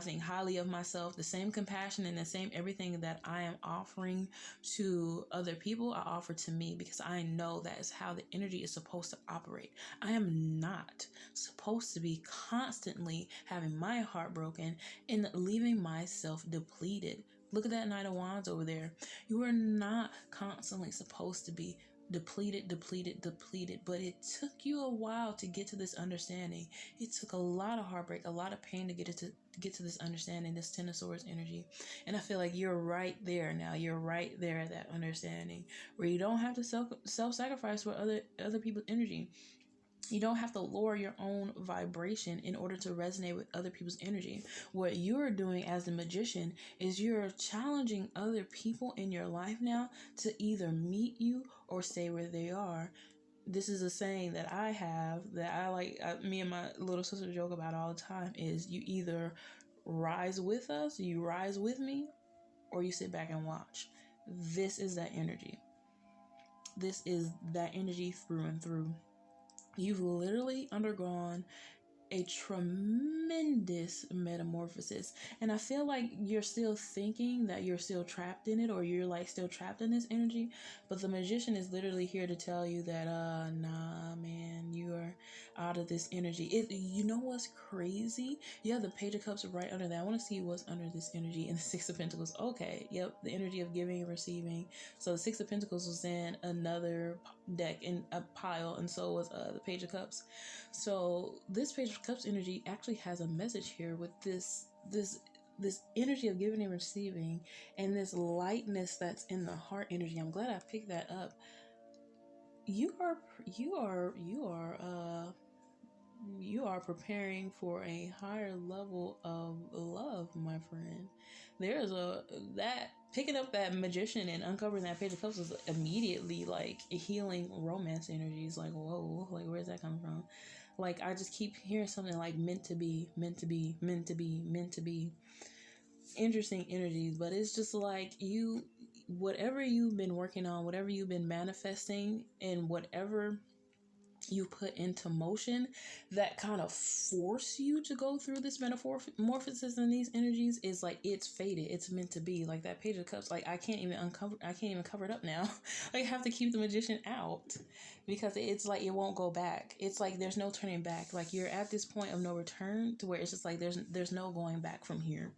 think highly of myself. The same compassion and the same everything that I am offering to other people, I offer to me, because I know that is how the energy is supposed to operate. I am not supposed to be constantly having my heart broken and leaving myself depleted. Look at that Knight of Wands over there. You are not constantly supposed to be depleted, but it took you a while to get to this understanding. It took a lot of heartbreak, a lot of pain to get to this understanding, this Ten of Swords energy. And I feel like you're right there now. You're right there at that understanding where you don't have to self-sacrifice for other people's energy. You don't have to lower your own vibration in order to resonate with other people's energy. What you're doing as the Magician is you're challenging other people in your life now to either meet you or stay where they are. This is a saying that I have that I like, me and my little sister joke about all the time, is you either rise with us, you rise with me, or you sit back and watch. This is that energy. This is that energy through and through. You've literally undergone a tremendous metamorphosis, and I feel like you're still thinking that you're still trapped in it, or you're like still trapped in this energy, but the Magician is literally here to tell you that nah, man, you are out of this energy. You know what's crazy? You have the Page of Cups right under that. I want to see what's under this energy. And the Six of Pentacles. Okay, yep, the energy of giving and receiving. So the Six of Pentacles was in another deck in a pile, and so was the Page of Cups. So this Page of Cups energy actually has a message here with this energy of giving and receiving, and this lightness that's in the heart energy. I'm glad I picked that up. You are preparing for a higher level of love, my friend. There's that picking up that Magician and uncovering that Page of Cups was immediately like healing romance energies. Like, whoa, like, where's that coming from? Like, I just keep hearing something like meant to be. Interesting energies, but it's just like whatever you've been working on, whatever you've been manifesting, and whatever you put into motion that kind of force you to go through this metamorphosis in these energies is like, it's fated, it's meant to be. Like that Page of Cups, like I can't even cover it up now. I have to keep the Magician out because it's like it won't go back. It's like there's no turning back. Like you're at this point of no return to where it's just like there's no going back from here.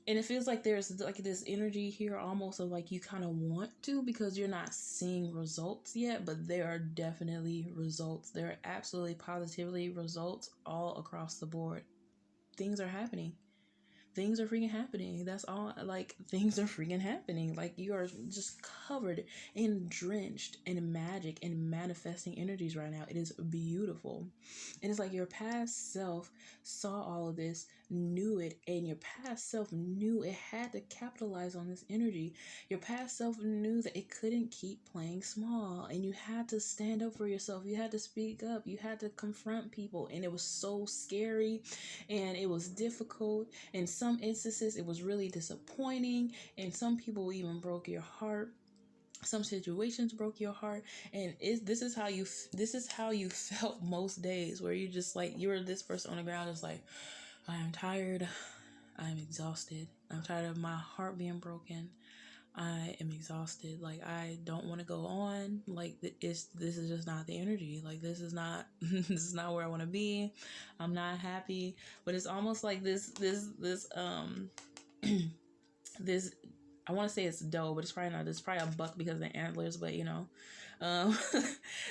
And it feels like there's like this energy here almost of like you kind of want to, because you're not seeing results yet, but there are definitely results. There are absolutely positively results all across the board. Things are happening. Things are freaking happening. That's all. Like, things are freaking happening. Like, you are just covered and drenched in magic and manifesting energies right now. It is beautiful. And it's like your past self saw all of this, knew it, and your past self knew it had to capitalize on this energy. Your past self knew that it couldn't keep playing small, and you had to stand up for yourself. You had to speak up. You had to confront people, and it was so scary, and it was difficult. In some instances, it was really disappointing, and some people even broke your heart. Some situations broke your heart, and this is how you felt most days, where you just like, you were this person on the ground, just like, I am tired, I'm exhausted, I'm tired of my heart being broken, I am exhausted, like I don't want to go on, like this is just not the energy, like this is not this is not where I want to be, I'm not happy. But it's almost like this this, I want to say it's doe, but it's probably not. It's probably a buck because of the antlers, but you know, um,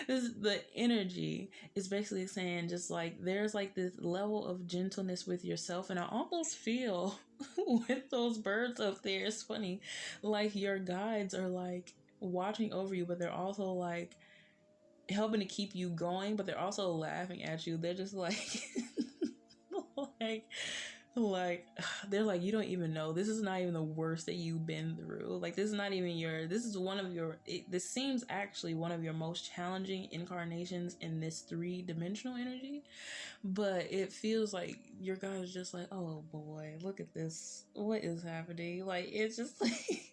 the energy is basically saying just like there's like this level of gentleness with yourself, and I almost feel with those birds up there, it's funny, like your guides are like watching over you, but they're also like helping to keep you going, but they're also laughing at you. They're just like like like they're like, you don't even know, this is not even the worst that you've been through, like this is not even this is one of your, this seems actually one of your most challenging incarnations in this three-dimensional energy. But it feels like your guys just like, oh boy, look at this, what is happening, like it's just like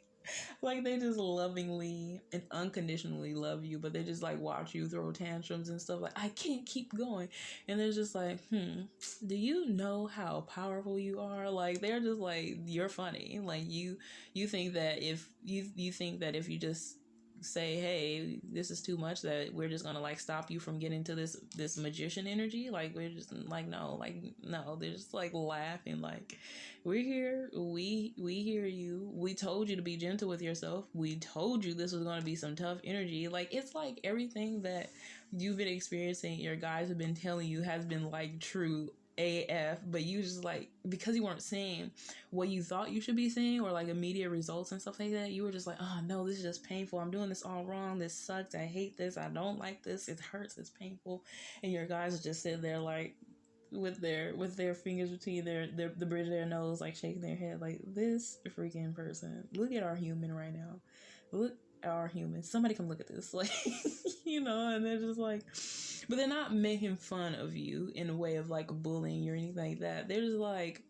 like they just lovingly and unconditionally love you, but they just like watch you throw tantrums and stuff, like I can't keep going, and they're just like, do you know how powerful you are? Like they're just like, you're funny, like you think that if you think that if you just say, hey, this is too much, that we're just gonna like stop you from getting to this magician energy, like we're just like, no, they're just like laughing, like we're here, we hear you, we told you to be gentle with yourself, we told you this was going to be some tough energy. Like it's like everything that you've been experiencing, your guys have been telling you, has been like true AF, but you just like, because you weren't seeing what you thought you should be seeing, or like immediate results and stuff like that, you were just like, oh no, this is just painful, I'm doing this all wrong, this sucks, I hate this, I don't like this, it hurts, it's painful. And your guys just sit there like with their fingers between the bridge of their nose, like shaking their head, like this freaking person, look at our human right now, look at our human, somebody come look at this, like you know. And they're just like, but they're not making fun of you in a way of like bullying or anything like that. They're just like,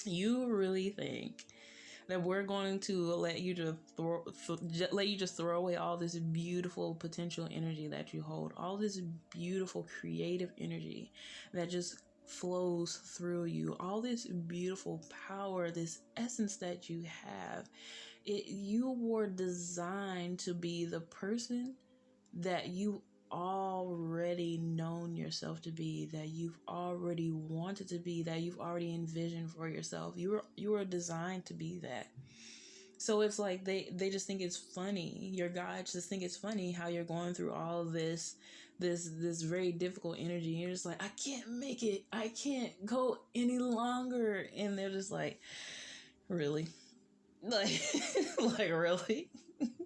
you really think that we're going to let you just throw away all this beautiful potential energy that you hold, all this beautiful creative energy that just flows through you, all this beautiful power, this essence that you have. You were designed to be the person that you already known yourself to be, that you've already wanted to be, that you've already envisioned for yourself. You were designed to be that. So it's like they just think it's funny. Your guides just think it's funny how you're going through all of this very difficult energy. You're just like, I can't make it. I can't go any longer. And they're just like, really? Like, like really?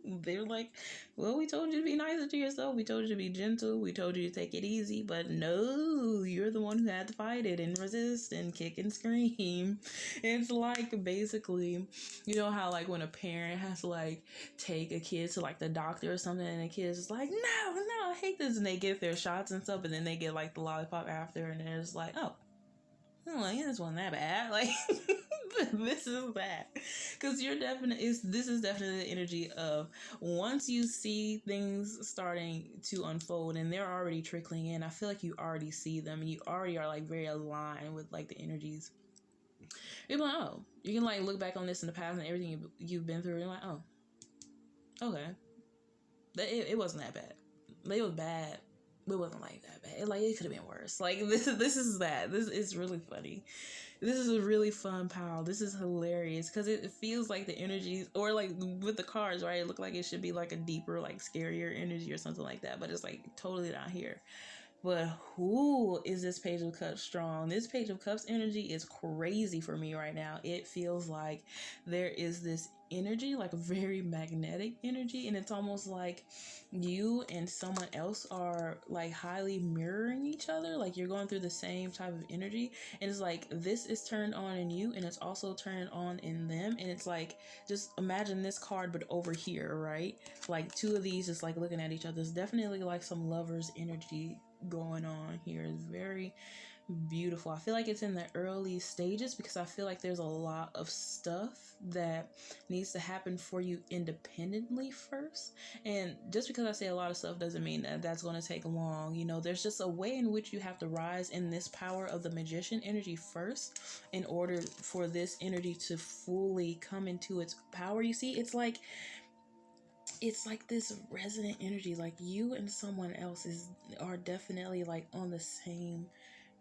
They're like, well, we told you to be nicer to yourself. We told you to be gentle. We told you to take it easy. But no, you're the one who had to fight it and resist and kick and scream. It's like basically, you know how like when a parent has to like take a kid to like the doctor or something, and the kid's just like, no, I hate this. And they get their shots and stuff, and then they get like the lollipop after, and they're just like, oh, like, this wasn't that bad. Like, This is that, because this is definitely the energy of, once you see things starting to unfold and they're already trickling in, I feel like you already see them and you already are like very aligned with like the energies. You're like, oh, you can like look back on this in the past and everything you've been through, and you're like, oh, okay, it wasn't that bad. It was bad, but it wasn't like that bad. It could have been worse. Like this is that. This is really funny. This is a really fun pile. This is hilarious because it feels like the energies, or like with the cards, right? It looked like it should be like a deeper, like scarier energy or something like that, but it's like totally not here. But who is this Page of Cups strong? This Page of Cups energy is crazy for me right now. It feels like there is this energy, like a very magnetic energy, and it's almost like you and someone else are like highly mirroring each other. Like you're going through the same type of energy, and it's like this is turned on in you and it's also turned on in them. And it's like, just imagine this card but over here, right? Like two of these just like looking at each other. It's definitely like some lovers energy going on here. Is very beautiful. I feel like it's in the early stages because I feel like there's a lot of stuff that needs to happen for you independently first. And just because I say a lot of stuff doesn't mean that that's going to take long. You know, there's just a way in which you have to rise in this power of the magician energy first in order for this energy to fully come into its power. You see, it's like this resonant energy. Like you and someone else are definitely like on the same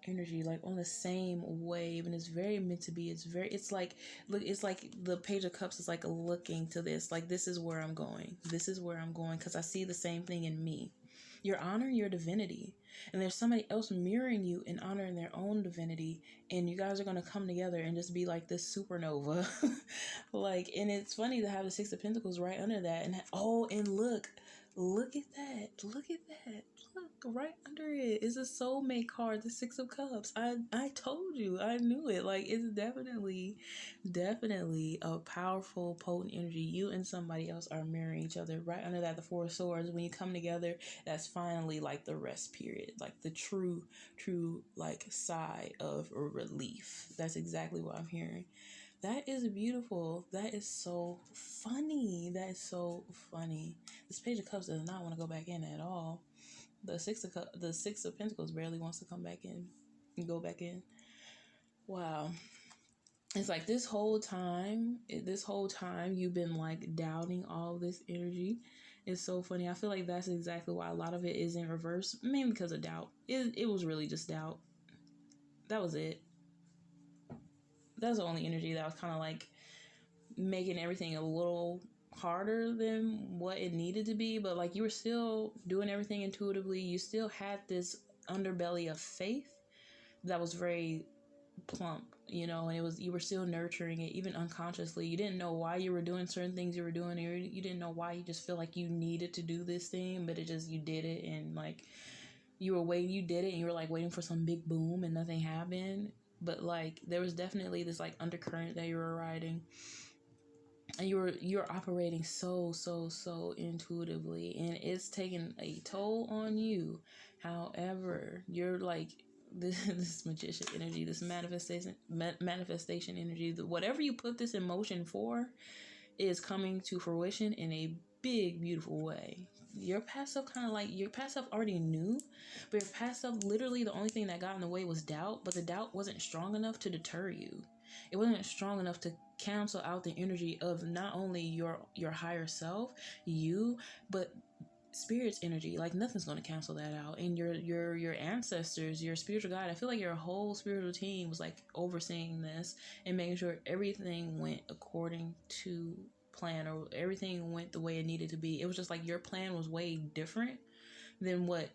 energy, like on the same wave, and it's very meant to be. It's like, look, it's like the Page of Cups is like looking to this, like this is where I'm going, because I see the same thing in me. You're honoring your divinity, and there's somebody else mirroring you and honoring their own divinity, and you guys are going to come together and just be like this supernova. Like, and it's funny to have the Six of Pentacles right under that, and and look at that, look right under it is a soulmate card, the Six of Cups. I told you, I knew it. Like, it's definitely a powerful, potent energy. You and somebody else are mirroring each other. Right under that, the Four of Swords. When you come together, that's finally like the rest period, like the true like sigh of relief. That's exactly what I'm hearing. That is beautiful. That is so funny. This Page of Cups does not want to go back in at all. The Six of Pentacles barely wants to come back in and go back in. Wow. It's like this whole time you've been like doubting all this energy. It's so funny. I feel like that's exactly why a lot of it is in reverse, mainly because of doubt. It was really just doubt. That was it. That's the only energy that was kind of like making everything a little harder than what it needed to be. But like, you were still doing everything intuitively. You still had this underbelly of faith that was very plump, you know, and you were still nurturing it even unconsciously. You didn't know why you were doing certain things you were doing, or you didn't know why you just feel like you needed to do this thing, but you did it. And like, you did it, and you were like waiting for some big boom and nothing happened. But like, there was definitely this like undercurrent that you were riding, and you're operating so intuitively, and it's taking a toll on you. However, you're like this magician energy, this manifestation energy, whatever you put this in motion for is coming to fruition in a big, beautiful way. Your past self already knew, but your past self, literally the only thing that got in the way was doubt, but the doubt wasn't strong enough to deter you. It wasn't strong enough to cancel out the energy of not only your higher self, you, but spirit's energy. Like, nothing's going to cancel that out. And your ancestors, your spiritual guide, I feel like your whole spiritual team was like overseeing this and making sure everything went according to plan, or everything went the way it needed to be. It was just like your plan was way different than what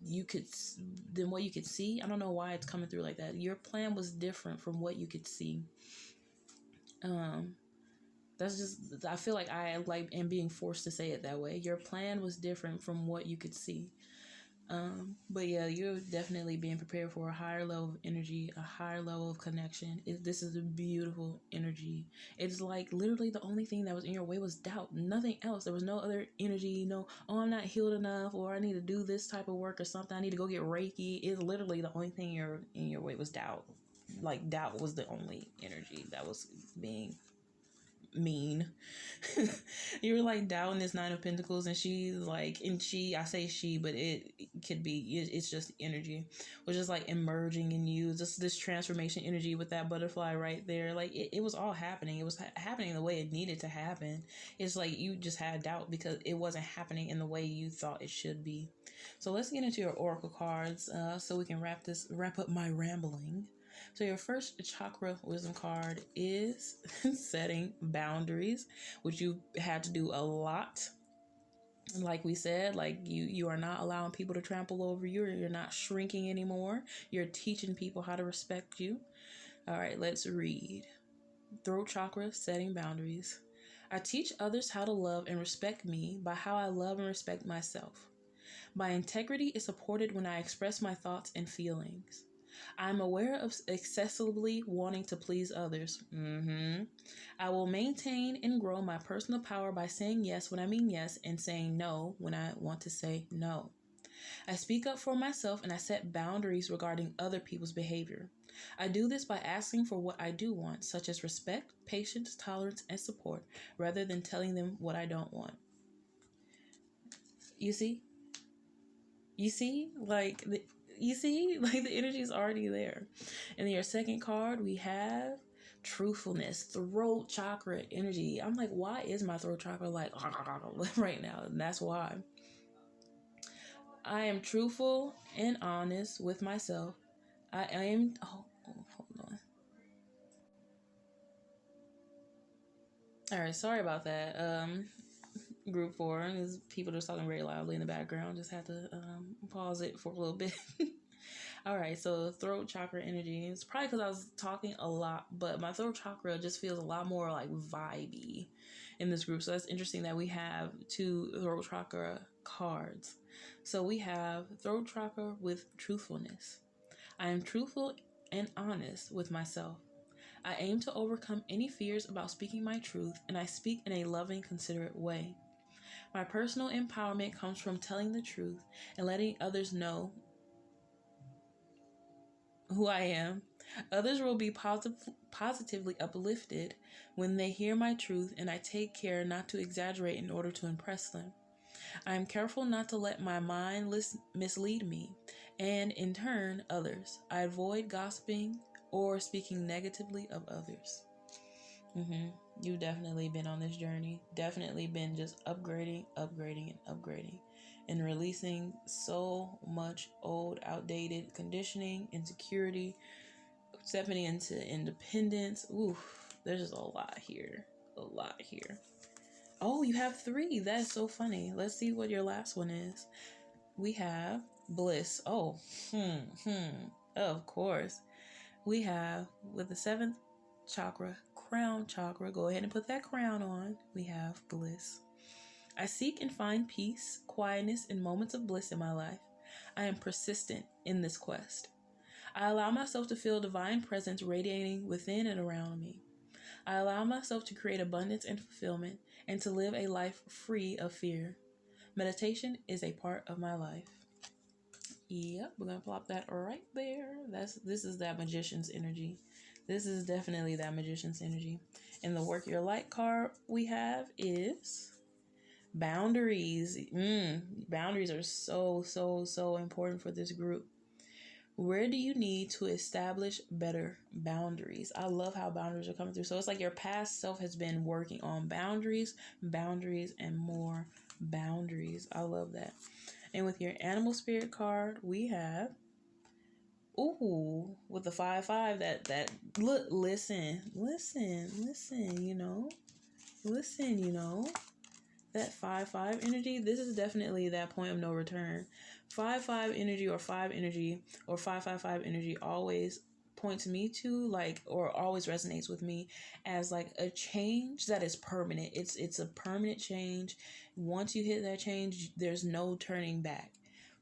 you could see. I don't know why it's coming through like that. Your plan was different from what you could see. That's just, I feel like I like am being forced to say it that way. Your plan was different from what you could see. But yeah, you're definitely being prepared for a higher level of energy, a higher level of connection. This is a beautiful energy. It's like literally the only thing that was in your way was doubt, nothing else. There was no other energy, oh, I'm not healed enough, or I need to do this type of work or something. I need to go get Reiki. It's literally the only thing in your way was doubt. like doubt was the only energy that was being mean. You're like doubting this Nine of Pentacles, and she's like, and I say she, but it could be, it's just energy, which is like emerging in you, just this transformation energy with that butterfly right there. Like it was all happening. It was happening the way it needed to happen. It's like you just had doubt because it wasn't happening in the way you thought it should be. So let's get into your oracle cards, so we can wrap up my rambling. So your first chakra wisdom card is setting boundaries, which you had to do a lot. Like we said, like you are not allowing people to trample over you, or you're not shrinking anymore. You're teaching people how to respect you. All right, let's read. Throat chakra, setting boundaries. I teach others how to love and respect me by how I love and respect myself. My integrity is supported when I express my thoughts and feelings. I'm aware of excessively wanting to please others. I will maintain and grow my personal power by saying yes when I mean yes and saying no when I want to say no. I speak up for myself and I set boundaries regarding other people's behavior. I do this by asking for what I do want, such as respect, patience, tolerance, and support, rather than telling them what I don't want. You see? Like the energy is already there. And then your second card, we have truthfulness, throat chakra energy. I'm like, why is my throat chakra like right now? And that's why. I am truthful and honest with myself. I am hold on. All right, sorry about that. Group 4, is people just talking very loudly in the background. Just had to pause it for a little bit. All right, so throat chakra energy. It's probably because I was talking a lot, but my throat chakra just feels a lot more like vibey in this group. So that's interesting that we have 2 throat chakra cards. So we have throat chakra with truthfulness. I am truthful and honest with myself. I aim to overcome any fears about speaking my truth, and I speak in a loving, considerate way. My personal empowerment comes from telling the truth and letting others know who I am. Others will be positively uplifted when they hear my truth, and I take care not to exaggerate in order to impress them. I am careful not to let my mind mislead me, and in turn, others. I avoid gossiping or speaking negatively of others. You've definitely been on this journey. Definitely been just upgrading, and releasing so much old, outdated conditioning, insecurity, stepping into independence. Ooh, there's just a lot here. Oh, you have 3. That's so funny. Let's see what your last one is. We have bliss. Oh, of course. We have, with the 7th chakra, crown chakra. Go ahead and put that crown on. We have bliss. I seek and find peace, quietness, and moments of bliss in my life. I am persistent in this quest. I allow myself to feel divine presence radiating within and around me. I allow myself to create abundance and fulfillment and to live a life free of fear. Meditation is a part of my life. Yep, we're going to plop that right there. This is that magician's energy. This is definitely that magician's energy. And the work your light card we have is boundaries. Boundaries are so important for this group. Where do you need to establish better boundaries? I love how boundaries are coming through. So it's like your past self has been working on boundaries, and more boundaries. I love that. And with your animal spirit card, we have, with the 5-5, that look, listen, that 5-5 energy. This is definitely that point of no return. 5-5 energy, or 5 energy, or 5-5-5 energy always points me to, like, or always resonates with me as like a change that is permanent. It's a permanent change. Once you hit that change, there's no turning back.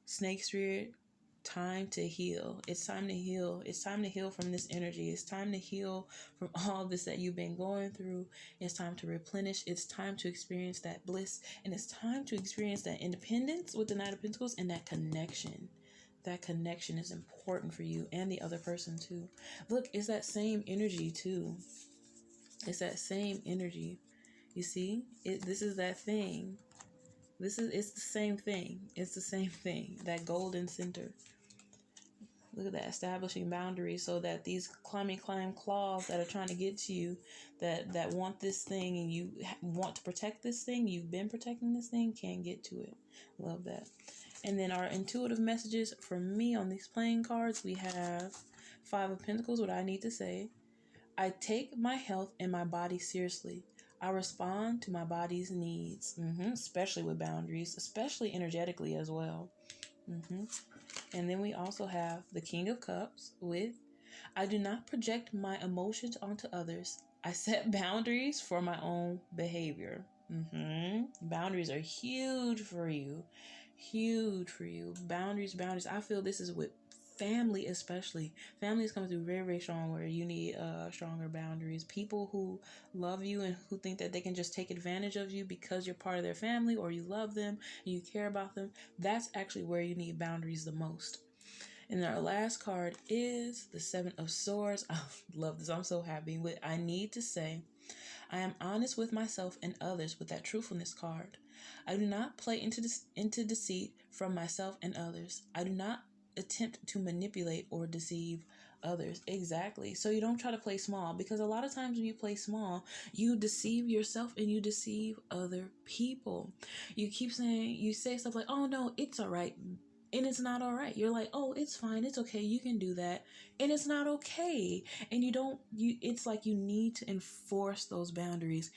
Snake spirit, time to heal. It's time to heal. It's time to heal from this energy. It's time to heal from all this that you've been going through. It's time to replenish. It's time to experience that bliss. And it's time to experience that independence with the Knight of Pentacles and that connection. that connection is important for you and the other person too. Look, it's that same energy too. It's that same energy. You see, this is that thing. It's the same thing. It's the same thing. That golden center. Look at that, establishing boundaries so that these climb claws that are trying to get to you, that want this thing and you want to protect this thing, you've been protecting this thing, can't get to it. Love that. And then our intuitive messages for me on these playing cards, we have Five of Pentacles, what I need to say. I take my health and my body seriously. I respond to my body's needs, especially with boundaries, especially energetically as well. And then we also have the King of Cups with, I do not project my emotions onto others. I set boundaries for my own behavior. Boundaries are huge for you. Huge for you. Boundaries. I feel this is with family especially. Family is coming through very, very strong where you need stronger boundaries. People who love you and who think that they can just take advantage of you because you're part of their family or you love them and you care about them. That's actually where you need boundaries the most. And our last card is the Seven of Swords. I love this. I'm so happy with. I need to say, I am honest with myself and others with that truthfulness card. I do not play into deceit from myself and others. I do not attempt to manipulate or deceive others. Exactly. So you don't try to play small, because a lot of times when you play small, you deceive yourself and you deceive other people. You say stuff like, oh no, it's all right. And it's not all right. You're like, oh, it's fine. It's okay. You can do that. And it's not okay. And it's like you need to enforce those boundaries.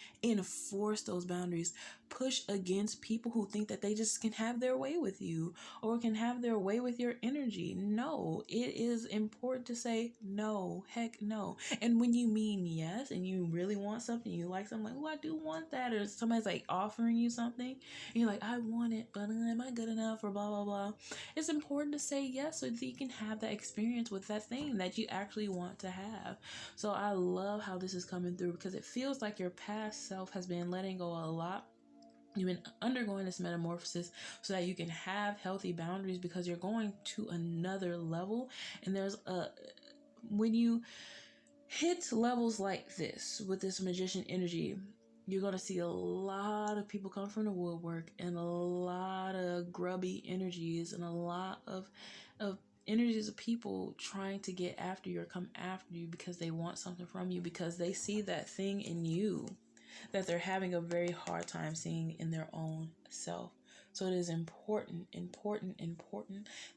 Push against people who think that they just can have their way with you or can have their way with your energy. No, it is important to say no. Heck no. And when you mean yes and you really want something, you like something, like, oh, I do want that. Or somebody's like offering you something and you're like, I want it, but am I good enough, or blah, blah, blah. It's important to say yes so that you can have that experience with that thing that you actually want to have. So I love how this is coming through, because it feels like your past self has been letting go a lot. You've been undergoing this metamorphosis so that you can have healthy boundaries, because you're going to another level. And when you hit levels like this with this magician energy, you're going to see a lot of people come from the woodwork, and a lot of grubby energies, and a lot of energies of people trying to get after you or come after you because they want something from you, because they see that thing in you that they're having a very hard time seeing in their own self. So it is important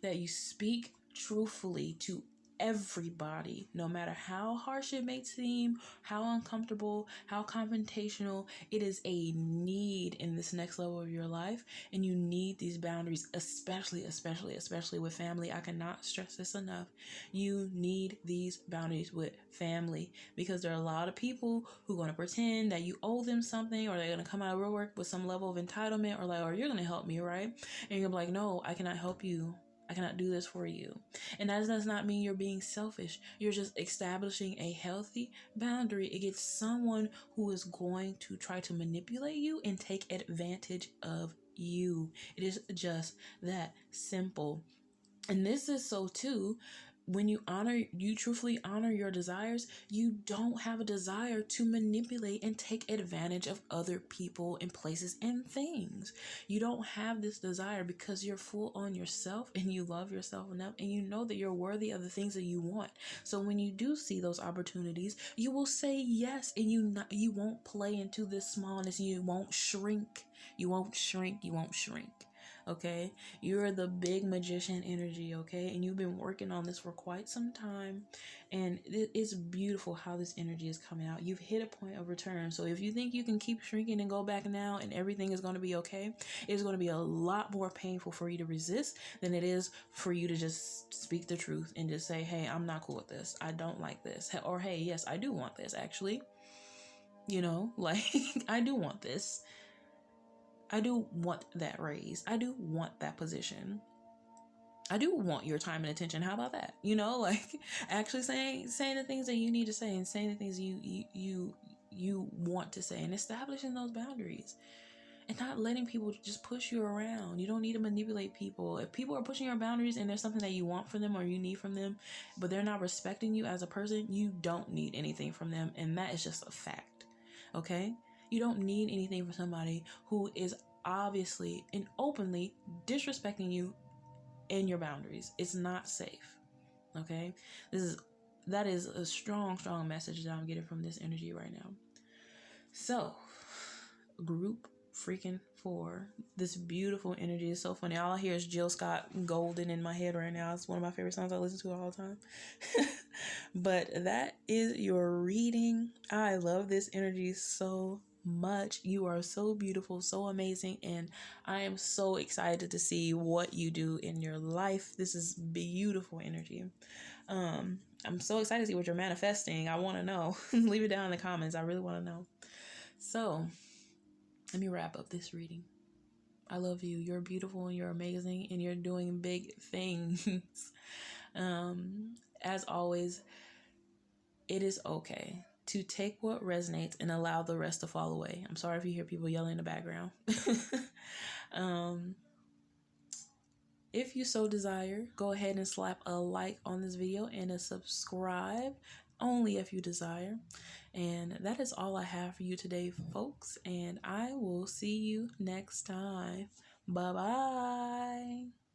that you speak truthfully to everybody, no matter how harsh it may seem, how uncomfortable, how confrontational. It is a need in this next level of your life, and you need these boundaries, especially with family. I cannot stress this enough. You need these boundaries with family, because there are a lot of people who are going to pretend that you owe them something, or they're going to come out of real work with some level of entitlement, or like, or you're going to help me, right? And you're like, no, I cannot help you. I cannot do this for you. And that does not mean you're being selfish. You're just establishing a healthy boundary against someone who is going to try to manipulate you and take advantage of you. It is just that simple. And this is so too, when you truthfully honor your desires, you don't have a desire to manipulate and take advantage of other people and places and things. You don't have this desire because you're full on yourself and you love yourself enough, and you know that you're worthy of the things that you want. So when you do see those opportunities, you will say yes, and you won't play into this smallness. You won't shrink. Okay, you're the big magician energy, okay, and you've been working on this for quite some time, and it's beautiful how this energy is coming out. You've hit a point of return. So if you think you can keep shrinking and go back now and everything is going to be okay, it's going to be a lot more painful for you to resist than it is for you to just speak the truth and just say, hey, I'm not cool with this, I don't like this, or hey, yes, I do want this, actually, like I do want this. I do want that raise. I do want that position. I do want your time and attention. How about that? Like actually saying the things that you need to say, and saying the things you want to say, and establishing those boundaries. and not letting people just push you around. You don't need to manipulate people. If people are pushing your boundaries and there's something that you want from them or you need from them, but they're not respecting you as a person, you don't need anything from them. And that is just a fact. Okay? You don't need anything from somebody who is obviously and openly disrespecting you and your boundaries. It's not safe. Okay? That is a strong message that I'm getting from this energy right now. So, group freaking 4. This beautiful energy is so funny. All I hear is Jill Scott Golden in my head right now. It's one of my favorite songs. I listen to it all the time. But that is your reading. I love this energy so much. You are so beautiful, so amazing, and I am so excited to see what you do in your life. This is beautiful energy. I'm so excited to see what you're manifesting. I want to know. Leave it down in the comments. I really want to know. So, let me wrap up this reading. I love you. You're beautiful and you're amazing and you're doing big things. As always, it is okay to take what resonates and allow the rest to fall away. I'm sorry if you hear people yelling in the background. If you so desire, go ahead and slap a like on this video and a subscribe, only if you desire. And that is all I have for you today, folks. And I will see you next time. Bye-bye.